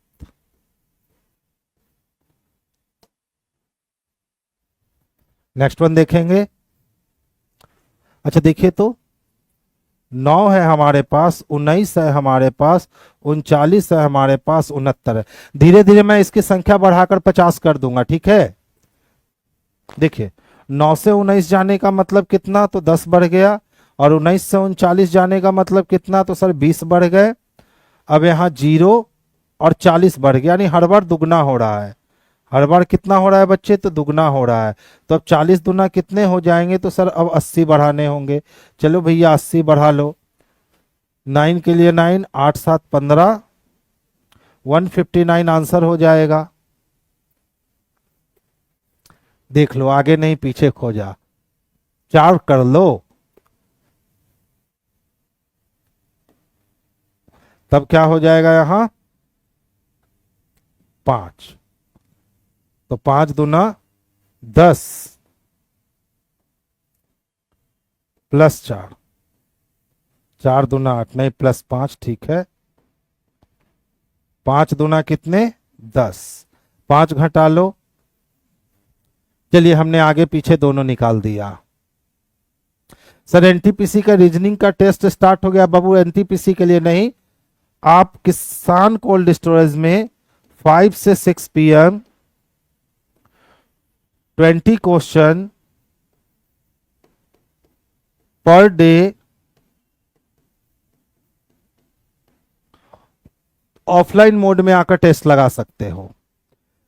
नेक्स्ट वन देखेंगे। अच्छा देखिए तो, 9 है हमारे पास, 19 है हमारे पास, 39 है हमारे पास, 69 है। धीरे धीरे मैं इसकी संख्या बढ़ाकर 50 कर दूंगा। ठीक है, देखिए 9 से 19 जाने का मतलब कितना, तो 10 बढ़ गया, और 19 से 39 जाने का मतलब कितना, तो सर 20 बढ़ गए। अब यहाँ 0 और 40 बढ़ गया, यानी हर बार दुगना हो रहा है। हर बार कितना हो रहा है बच्चे, तो दुगना हो रहा है। तो अब 40 दुना कितने हो जाएंगे, तो सर अब 80 बढ़ाने होंगे। चलो भैया 80 बढ़ा लो। 9 के लिए 9, 8 7 15, 159 आंसर हो जाएगा। देख लो, आगे नहीं पीछे खोजा, 4 कर लो, तब क्या हो जाएगा यहाँ 5, तो 5 दुना 10, +4, 4 दूना 8, नहीं +5, ठीक है। 5 दूना कितने 10, 5 घटा लो। चलिए हमने आगे पीछे दोनों निकाल दिया। सर एनटीपीसी का रीजनिंग का टेस्ट स्टार्ट हो गया। बाबू एनटीपीसी के लिए नहीं, आप किसान कोल्ड स्टोरेज में 5 से 6 PM 20 question per day offline mode में आकर टेस्ट लगा सकते हो।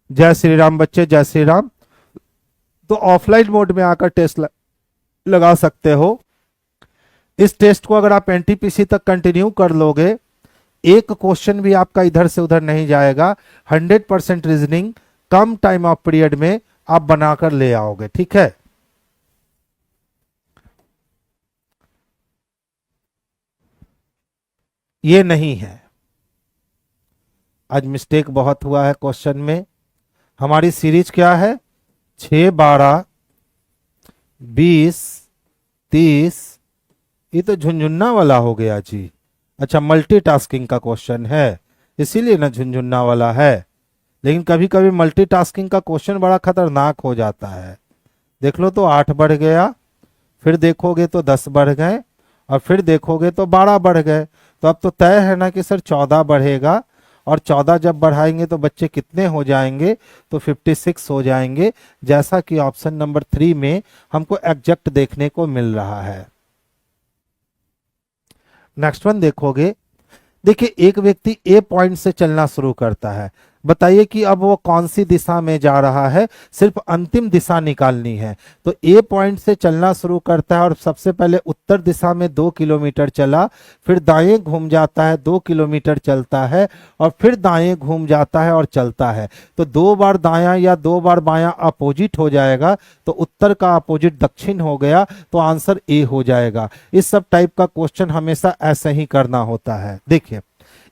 जय श्री राम बच्चे, जय श्री राम। तो ऑफलाइन मोड में आकर टेस्ट लगा सकते हो। इस टेस्ट को अगर आप एनटीपीसी तक कंटिन्यू कर लोगे, एक क्वेश्चन भी आपका इधर से उधर नहीं जाएगा। 100% reasoning come time of period में आप बनाकर ले आओगे, ठीक है। ये नहीं है, आज मिस्टेक बहुत हुआ है क्वेश्चन में। हमारी सीरीज क्या है, 6, 12, 20, 30। ये तो झुंझुन्ना वाला हो गया जी। अच्छा, मल्टीटास्किंग का क्वेश्चन है, इसीलिए ना झुंझुन्ना वाला है। लेकिन कभी कभी मल्टीटास्किंग का क्वेश्चन बड़ा खतरनाक हो जाता है। देख लो तो 8 बढ़ गया, फिर देखोगे तो 10 बढ़ गए, और फिर देखोगे तो 12 बढ़ गए। तो अब तो तय है ना कि सर 14 बढ़ेगा, और 14 जब बढ़ाएंगे तो बच्चे कितने हो जाएंगे, तो 56 हो जाएंगे, जैसा कि ऑप्शन नंबर 3 में हमको एग्जैक्ट देखने को मिल रहा है। नेक्स्ट वन देखोगे, देखिए एक व्यक्ति ए पॉइंट से चलना शुरू करता है। बताइए कि अब वो कौन सी दिशा में जा रहा है, सिर्फ अंतिम दिशा निकालनी है। तो ए पॉइंट से चलना शुरू करता है और सबसे पहले उत्तर दिशा में 2 किलोमीटर चला, फिर दाएं घूम जाता है, 2 किलोमीटर चलता है, और फिर दाएं घूम जाता है और चलता है। तो 2 बार दायां या 2 बार बायां अपोजिट हो जाएगा, तो उत्तर का अपोजिट दक्षिण हो गया, तो आंसर ए हो जाएगा। इस सब टाइप का क्वेश्चन हमेशा ऐसे ही करना होता है। देखिए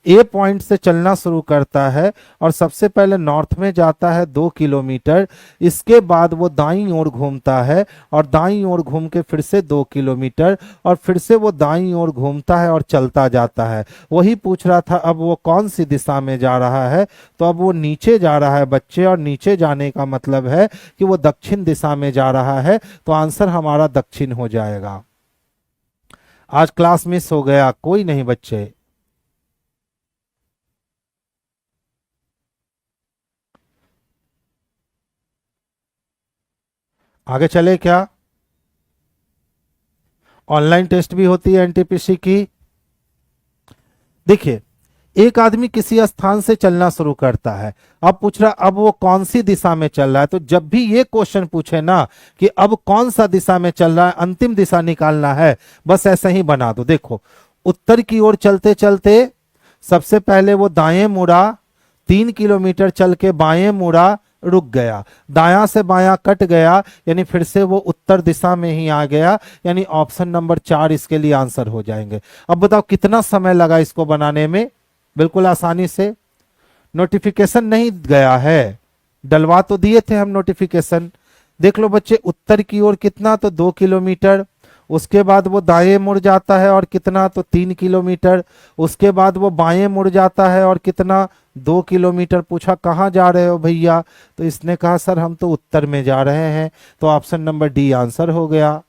ए पॉइंट से चलना शुरू करता है और सबसे पहले नॉर्थ में जाता है 2 किलोमीटर, इसके बाद वो दाईं ओर घूमता है और दाईं ओर घूम के फिर से 2 किलोमीटर, और फिर से वो दाईं ओर घूमता है और चलता जाता है। वही पूछ रहा था अब वो कौन सी दिशा में जा रहा है, तो अब वो नीचे जा रहा है बच्चे, और नीचे जाने का मतलब है कि वो दक्षिण दिशा में जा रहा है, तो आंसर हमारा दक्षिण हो जाएगा। आज क्लास मिस हो गया, कोई नहीं बच्चे। आगे चले क्या, ऑनलाइन टेस्ट भी होती है एनटीपीसी की। देखिए एक आदमी किसी स्थान से चलना शुरू करता है, अब पूछ रहा अब वो कौन सी दिशा में चल रहा है। तो जब भी ये क्वेश्चन पूछे ना कि अब कौन सा दिशा में चल रहा है, अंतिम दिशा निकालना है, बस ऐसे ही बना दो। देखो उत्तर की ओर चलते चलते सबसे पहले वो दाएं मुड़ा, 3 किलोमीटर चल के बाएं मुड़ा, रुक गया, दायां से बायां कट गया, यानी फिर से वो उत्तर दिशा में ही आ गया, यानी ऑप्शन नंबर 4 इसके लिए आंसर हो जाएंगे। अब बताओ कितना समय लगा इसको बनाने में, बिल्कुल आसानी से। नोटिफिकेशन नहीं गया है, डलवा तो दिए थे हम नोटिफिकेशन। देख लो बच्चे उत्तर की ओर कितना, तो 2 किलोमीटर, उसके बाद वो दाएं मुड़ जाता है और कितना, तो 3 किलोमीटर, उसके बाद वो बाएं मुड़ जाता है और कितना, 2 किलोमीटर। पूछा कहाँ जा रहे हो भैया, तो इसने कहा सर हम तो उत्तर में जा रहे हैं, तो ऑप्शन नंबर डी आंसर हो गया।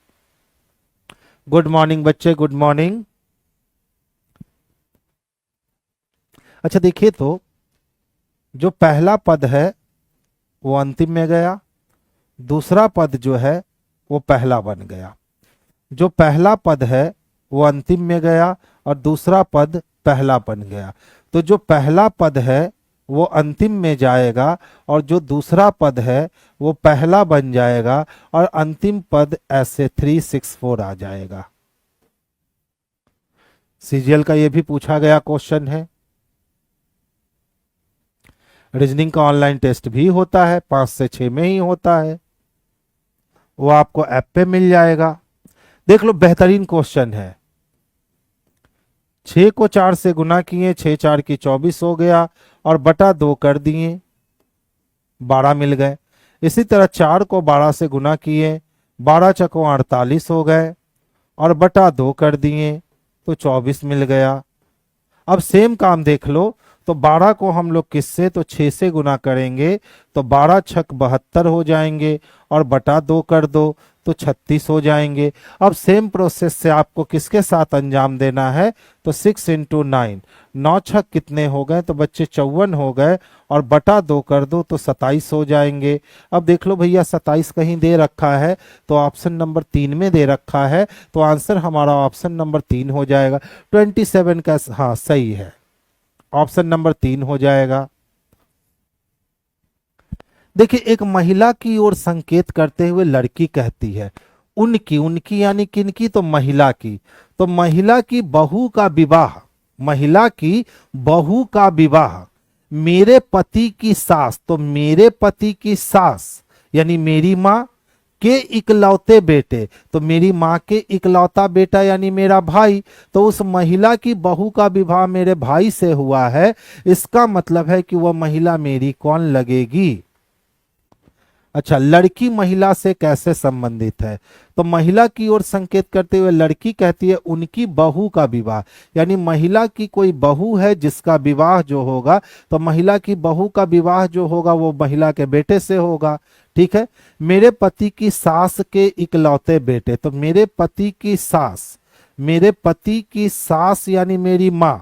गुड मॉर्निंग बच्चे, गुड मॉर्निंग। अच्छा देखिए तो जो पहला पद है वो अंतिम में गया, दूसरा पद जो है वो पहला बन गया। जो पहला पद है वो अंतिम में गया और दूसरा पद पहला बन गया। तो जो पहला पद है वो अंतिम में जाएगा और जो दूसरा पद है वो पहला बन जाएगा, और अंतिम पद ऐसे 3, 6, 4 आ जाएगा। सीजीएल का ये भी पूछा गया क्वेश्चन है। रीजनिंग का ऑनलाइन टेस्ट भी होता है, 5 से 6 में ही होता है, वो आपको ऐप पे मिल जाएगा। देख लो बेहतरीन क्वेश्चन है। 6 को 4 से गुना किए, 6 4 की 24 हो गया, और बटा 2 कर दिए, 12 मिल गए। इसी तरह 4 को 12 से गुना किए, 12 चको 48 हो गए, और बटा 2 कर दिए तो 24 मिल गया। अब सेम काम देख लो, तो 12 को हम लोग किससे, तो 6 से गुना करेंगे तो 12 छक 72 हो जाएंगे, और बटा 2 कर दो तो 36 हो जाएंगे। अब सेम प्रोसेस से आपको किसके साथ अंजाम देना है, तो 6 इंटू 9, 9 छक कितने हो गए, तो बच्चे 54 हो गए, और बटा 2 कर दो तो 27 हो जाएंगे। अब देख लो भैया 27 कहीं दे रखा है, तो ऑप्शन नंबर 3 में दे रखा है, तो आंसर हमारा ऑप्शन नंबर 3 हो जाएगा। 27 का, हाँ सही है, ऑप्शन नंबर 3 हो जाएगा। देखिए एक महिला की ओर संकेत करते हुए लड़की कहती है, उनकी, उनकी यानी किनकी, तो महिला की, तो महिला की बहू का विवाह, महिला की बहू का विवाह मेरे पति की सास, तो मेरे पति की सास यानी मेरी माँ के इकलौते बेटे, तो मेरी माँ के इकलौता बेटा यानी मेरा भाई, तो उस महिला की बहू का विवाह मेरे भाई से हुआ है, इसका मतलब है कि वह महिला मेरी कौन लगेगी। अच्छा, लड़की महिला से कैसे संबंधित है, तो महिला की ओर संकेत करते हुए लड़की कहती है उनकी बहू का विवाह, यानी महिला की कोई बहू है जिसका विवाह जो होगा, तो महिला की बहू का विवाह जो होगा वो महिला के बेटे से होगा। ठीक है, मेरे पति की सास के इकलौते बेटे, तो मेरे पति की सास, मेरे पति की सास यानी मेरी माँ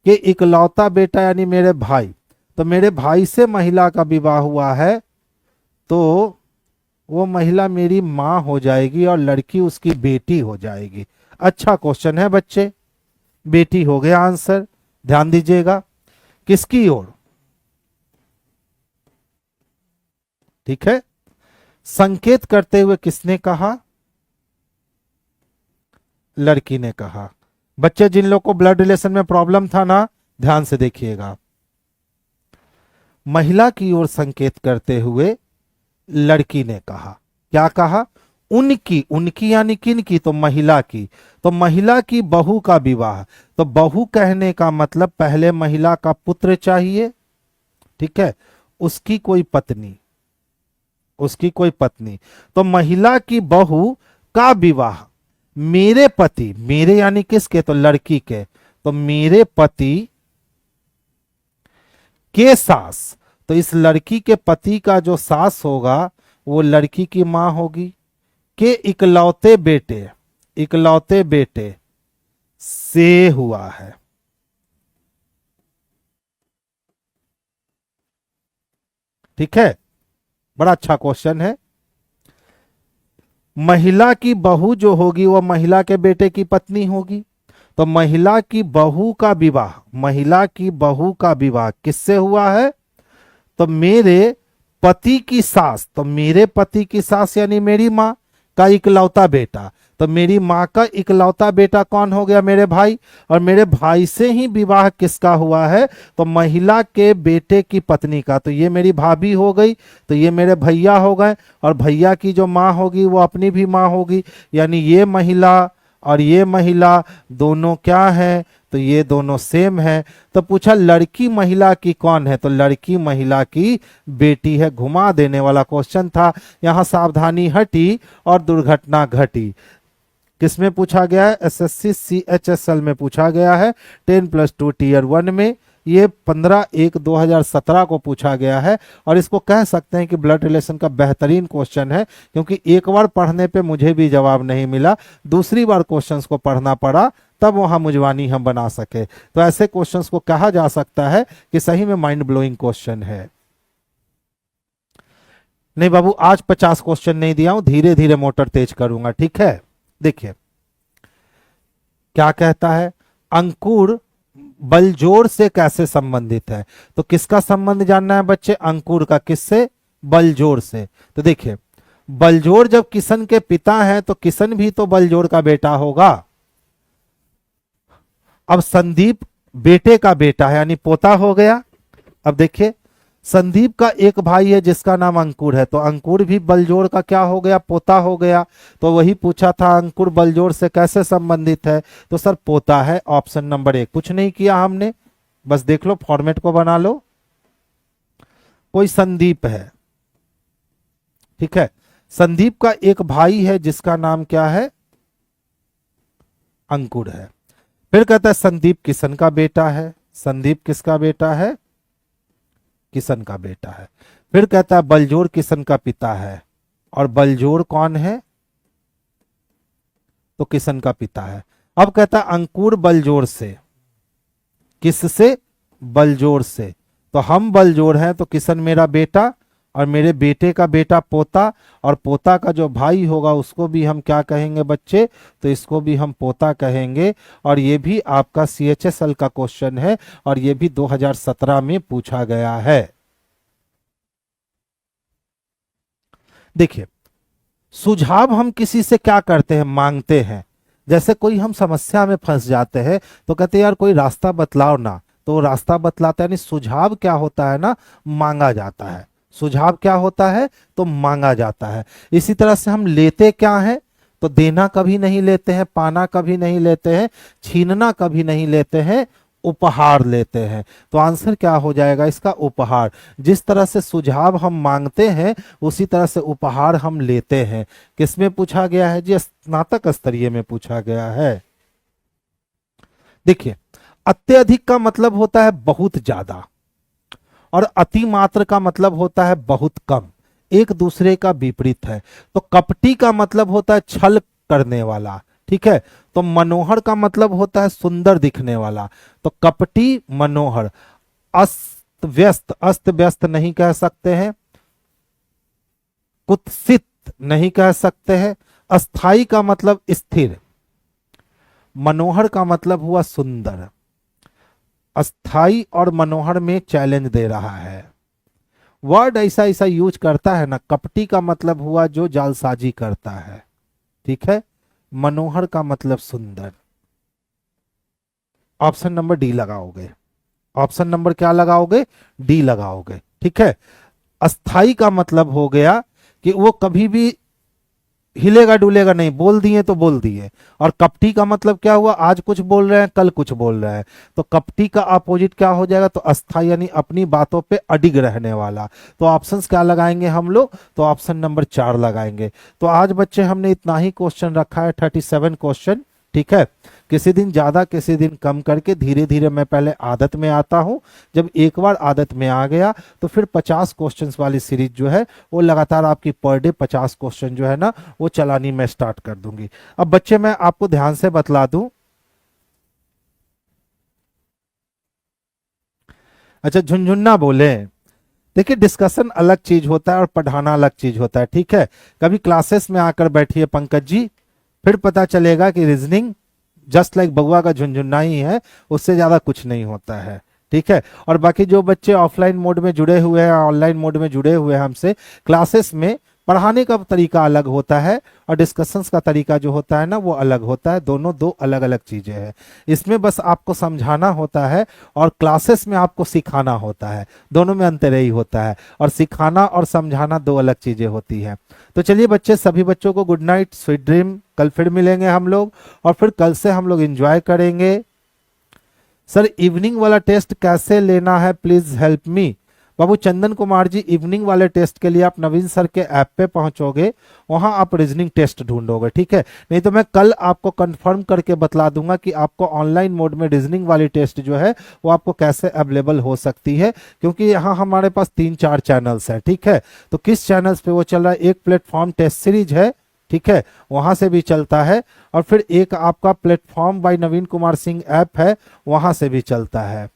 के इकलौता बेटा यानी मेरे भाई, तो मेरे भाई से महिला का विवाह हुआ है, तो वो महिला मेरी माँ हो जाएगी और लड़की उसकी बेटी हो जाएगी। अच्छा क्वेश्चन है बच्चे, बेटी हो गया आंसर। ध्यान दीजिएगा किसकी ओर, ठीक है, संकेत करते हुए किसने कहा, लड़की ने कहा। बच्चे जिन लोग को ब्लड रिलेशन में प्रॉब्लम था ना, ध्यान से देखिएगा, महिला की ओर संकेत करते हुए लड़की ने कहा, क्या कहा, उनकी, उनकी यानी किन की, तो महिला की, तो महिला की बहू का विवाह, तो बहू कहने का मतलब पहले महिला का पुत्र चाहिए, ठीक है, उसकी कोई पत्नी, उसकी कोई पत्नी, तो महिला की बहू का विवाह मेरे पति, मेरे यानी किसके, तो लड़की के, तो मेरे पति के सास, तो इस लड़की के पति का जो सास होगा वो लड़की की मां होगी, के इकलौते बेटे, इकलौते बेटे से हुआ है। ठीक है, बड़ा अच्छा क्वेश्चन है। महिला की बहू जो होगी वह महिला के बेटे की पत्नी होगी, तो महिला की बहू का विवाह, महिला की बहू का विवाह किससे हुआ है, तो मेरे पति की सास, तो मेरे पति की सास यानी मेरी माँ का इकलौता बेटा, तो मेरी माँ का इकलौता बेटा कौन हो गया, मेरे भाई, और मेरे भाई से ही विवाह किसका हुआ है, तो महिला के बेटे की पत्नी का, तो ये मेरी भाभी हो गई, तो ये मेरे भैया हो गए, और भैया की जो माँ होगी वो अपनी भी माँ होगी, यानी ये महिला और ये महिला दोनों क्या है, तो ये दोनों सेम है। तो पूछा लड़की महिला की कौन है, तो लड़की महिला की बेटी है। घुमा देने वाला क्वेश्चन था, यहां सावधानी हटी और दुर्घटना घटी। किसमें पूछा गया है, एसएससी सीएचएसएल में पूछा गया है, 10+2 टीयर 1 में, ये 15/1/2017 को पूछा गया है, और इसको कह सकते हैं कि ब्लड रिलेशन का बेहतरीन क्वेश्चन है, क्योंकि एक बार पढ़ने पे मुझे भी जवाब नहीं मिला, दूसरी बार क्वेश्चंस को पढ़ना पड़ा, तब वहां मुजवानी हम बना सके। तो ऐसे क्वेश्चंस को कहा जा सकता है कि सही में माइंड ब्लोइंग क्वेश्चन है। नहीं बाबू, आज 50 क्वेश्चन नहीं दिया हूं, धीरे धीरे मोटर तेज करूंगा, ठीक है। देखिए क्या कहता है, अंकुर बलजोड़ से कैसे संबंधित है, तो किसका संबंध जानना है बच्चे, अंकुर का, किससे, बलजोड़ से। तो देखिए बलजोड़ जब किशन के पिता हैं तो किशन भी तो बलजोड़ का बेटा होगा। अब संदीप बेटे का बेटा है यानी पोता हो गया। अब देखिए संदीप का एक भाई है जिसका नाम अंकुर है, तो अंकुर भी बलजोड़ का क्या हो गया, पोता हो गया। तो वही पूछा था अंकुर बलजोड़ से कैसे संबंधित है, तो सर पोता है, ऑप्शन नंबर 1। कुछ नहीं किया हमने, बस देख लो फॉर्मेट को बना लो। कोई संदीप है, ठीक है, संदीप का एक भाई है जिसका नाम क्या है, अंकुर है। फिर कहता है संदीप किशन का बेटा है। संदीप किसका बेटा है? किशन का बेटा है। फिर कहता है बलजोर किशन का पिता है, और बलजोर कौन है? तो किशन का पिता है। अब कहता है अंकुर बलजोर से। किससे? बलजोर से। तो हम बलजोर हैं, तो किशन मेरा बेटा, और मेरे बेटे का बेटा पोता, और पोता का जो भाई होगा उसको भी हम क्या कहेंगे बच्चे? तो इसको भी हम पोता कहेंगे। और ये भी आपका CHSL का क्वेश्चन है, और ये भी 2017 में पूछा गया है। देखिए, सुझाव हम किसी से क्या करते हैं? मांगते हैं। जैसे कोई हम समस्या में फंस जाते हैं तो कहते हैं यार कोई रास्ता बतलाओ ना, तो रास्ता बतलाता है। यानी सुझाव क्या होता है ना? मांगा जाता है। सुझाव क्या होता है? तो मांगा जाता है। इसी तरह से हम लेते क्या है? तो देना कभी नहीं लेते हैं, पाना कभी नहीं लेते हैं, छीनना कभी नहीं लेते हैं, उपहार लेते हैं। तो आंसर क्या हो जाएगा इसका? उपहार। जिस तरह से सुझाव हम मांगते हैं उसी तरह से उपहार हम लेते हैं। किसमें पूछा गया है जी? स्नातक स्तरीय में पूछा गया है। देखिए, अत्यधिक का मतलब होता है बहुत ज्यादा, और अति मात्र का मतलब होता है बहुत कम। एक दूसरे का विपरीत है। तो कपटी का मतलब होता है छल करने वाला, ठीक है। तो मनोहर का मतलब होता है सुंदर दिखने वाला। तो कपटी, मनोहर। अस्त व्यस्त, अस्त व्यस्त नहीं कह सकते हैं। कुत्सित नहीं कह सकते हैं। अस्थाई का मतलब स्थिर। मनोहर का मतलब हुआ सुंदर। अस्थाई और मनोहर में चैलेंज दे रहा है। वर्ड ऐसा ऐसा यूज करता है ना। कपटी का मतलब हुआ जो जालसाजी करता है, ठीक है। मनोहर का मतलब सुंदर। ऑप्शन नंबर डी लगाओगे। ऑप्शन नंबर क्या लगाओगे? डी लगाओगे, ठीक है। अस्थाई का मतलब हो गया कि वो कभी भी हिलेगा डुलेगा नहीं, बोल दिए तो बोल दिए। और कपटी का मतलब क्या हुआ? आज कुछ बोल रहे हैं, कल कुछ बोल रहे हैं। तो कपटी का अपोजिट क्या हो जाएगा? तो अस्थाई, यानी अपनी बातों पे अडिग रहने वाला। तो ऑप्शंस क्या लगाएंगे हम लोग? तो ऑप्शन नंबर 4 लगाएंगे। तो आज बच्चे हमने इतना ही क्वेश्चन रखा है, 37 क्वेश्चन, ठीक है। किसी दिन ज्यादा किसी दिन कम करके धीरे धीरे मैं पहले आदत में आता हूं। जब एक बार आदत में आ गया तो फिर 50 क्वेश्चंस वाली सीरीज जो है वो लगातार आपकी पर डे 50 क्वेश्चन जो है ना वो चलानी मैं स्टार्ट कर दूंगी। अब बच्चे मैं आपको ध्यान से बतला दूं। अच्छा, झुनझुन्ना बोले। देखिए, डिस्कशन अलग चीज होता है और पढ़ाना अलग चीज होता है, ठीक है। कभी क्लासेस में आकर बैठिए पंकज जी, फिर पता चलेगा कि रीजनिंग जस्ट लाइक बउआ का झुनझुन्ना ही है, उससे ज्यादा कुछ नहीं होता है, ठीक है। और बाकी जो बच्चे ऑफलाइन मोड में जुड़े हुए हैं, ऑनलाइन मोड में जुड़े हुए हैं हमसे, क्लासेस में पढ़ाने का तरीका अलग होता है और डिस्कशंस का तरीका जो होता है ना वो अलग होता है। दोनों दो अलग अलग चीजें हैं। इसमें बस आपको समझाना होता है और क्लासेस में आपको सिखाना होता है। दोनों में अंतर यही होता है, और सिखाना और समझाना दो अलग चीजें होती हैं। तो चलिए बच्चे, सभी बच्चों को गुड नाइट, स्वीट ड्रीम। कल फिर मिलेंगे हम लोग, और फिर कल से हम लोग एंजॉय करेंगे। सर, इवनिंग वाला टेस्ट कैसे लेना है, please help me. Babu Chandan Kumar ji, evening वाले टेस्ट के लिए आप नवीन सर के ऐप पे पहुंचोगे, वहां आप रीजनिंग टेस्ट ढूंढोगे, ठीक है। नहीं तो मैं कल आपको कंफर्म करके बतला दूंगा कि आपको ऑनलाइन मोड में रीजनिंग वाली टेस्ट जो है वो आपको कैसे अवेलेबल हो सकती है, क्योंकि यहाँ हमारे पास 3-4 चैनल्स है, ठीक है। तो किस चैनल्स पे वो चल रहा है? एक प्लेटफॉर्म टेस्ट सीरीज है, ठीक है, वहां से भी चलता है। और फिर एक आपका प्लेटफॉर्म बाय नवीन कुमार सिंह ऐप है, वहां से भी चलता है।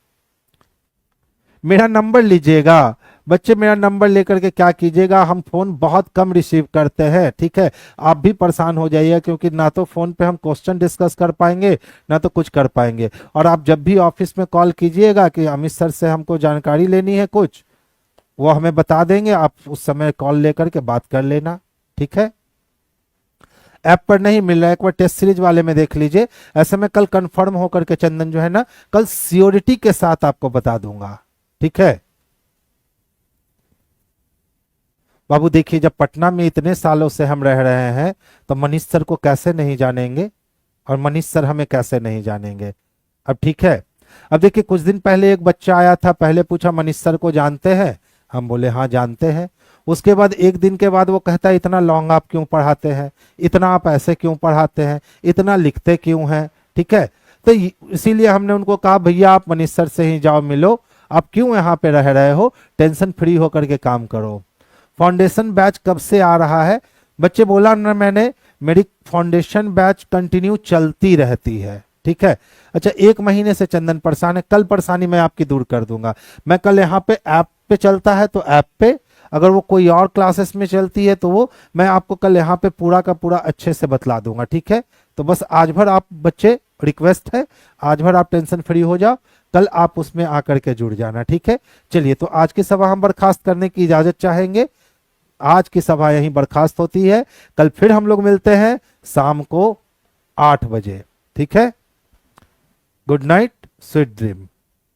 मेरा नंबर लीजिएगा बच्चे, मेरा नंबर लेकर के क्या कीजिएगा, हम फोन बहुत कम रिसीव करते हैं, ठीक है। आप भी परेशान हो जाइए, क्योंकि ना तो फोन पे हम क्वेश्चन डिस्कस कर पाएंगे ना तो कुछ कर पाएंगे। और आप जब भी ऑफिस में कॉल कीजिएगा कि अमित सर से हमको जानकारी लेनी है कुछ, वो हमें बता देंगे, आप उस समय कॉल लेकर के बात कर लेना, ठीक है। ऐप पर नहीं मिल रहा है, एक बार टेस्ट सीरीज वाले में देख लीजिए। ऐसे में कल कंफर्म होकर के चंदन जो है ना, कल सियोरिटी के साथ आपको बता दूंगा, ठीक है। बाबू देखिए, जब पटना में इतने सालों से हम रह रहे हैं तो मनीष सर को कैसे नहीं जानेंगे, और मनीष सर हमें कैसे नहीं जानेंगे। अब ठीक है। अब देखिए, कुछ दिन पहले एक बच्चा आया था, पहले पूछा मनीष सर को जानते हैं? हम बोले हाँ जानते हैं। उसके बाद एक दिन के बाद वो कहता है इतना लॉन्ग आप क्यों पढ़ाते हैं, इतना आप ऐसे क्यों पढ़ाते हैं, इतना लिखते क्यों हैं, ठीक है। तो इसीलिए हमने उनको कहा भैया आप मनीष सर से ही जाओ मिलो, आप क्यों यहाँ पे रह रहे हो, टेंशन फ्री होकर के काम करो। फाउंडेशन बैच कब से आ रहा है बच्चे, बोला ना मैंने, मेरी फाउंडेशन बैच कंटिन्यू चलती रहती है, ठीक है। अच्छा, 1 महीने से चंदन परेशान है, कल परेशानी मैं आपकी दूर कर दूंगा। मैं कल यहाँ पे ऐप पे चलता है तो ऐप पे, अगर वो कोई और क्लासेस में चलती है तो वो मैं आपको कल यहाँ पे पूरा का पूरा अच्छे से बतला दूंगा, ठीक है। तो बस आज भर आप बच्चे, रिक्वेस्ट है, आज भर आप टेंशन फ्री हो जाओ, कल आप उसमें आकर के जुड़ जाना, ठीक है। चलिए, तो आज की सभा हम बर्खास्त करने की इजाजत चाहेंगे। आज की सभा यहीं बर्खास्त होती है। कल फिर हम लोग मिलते हैं शाम को 8 बजे, ठीक है। Good night, sweet dream.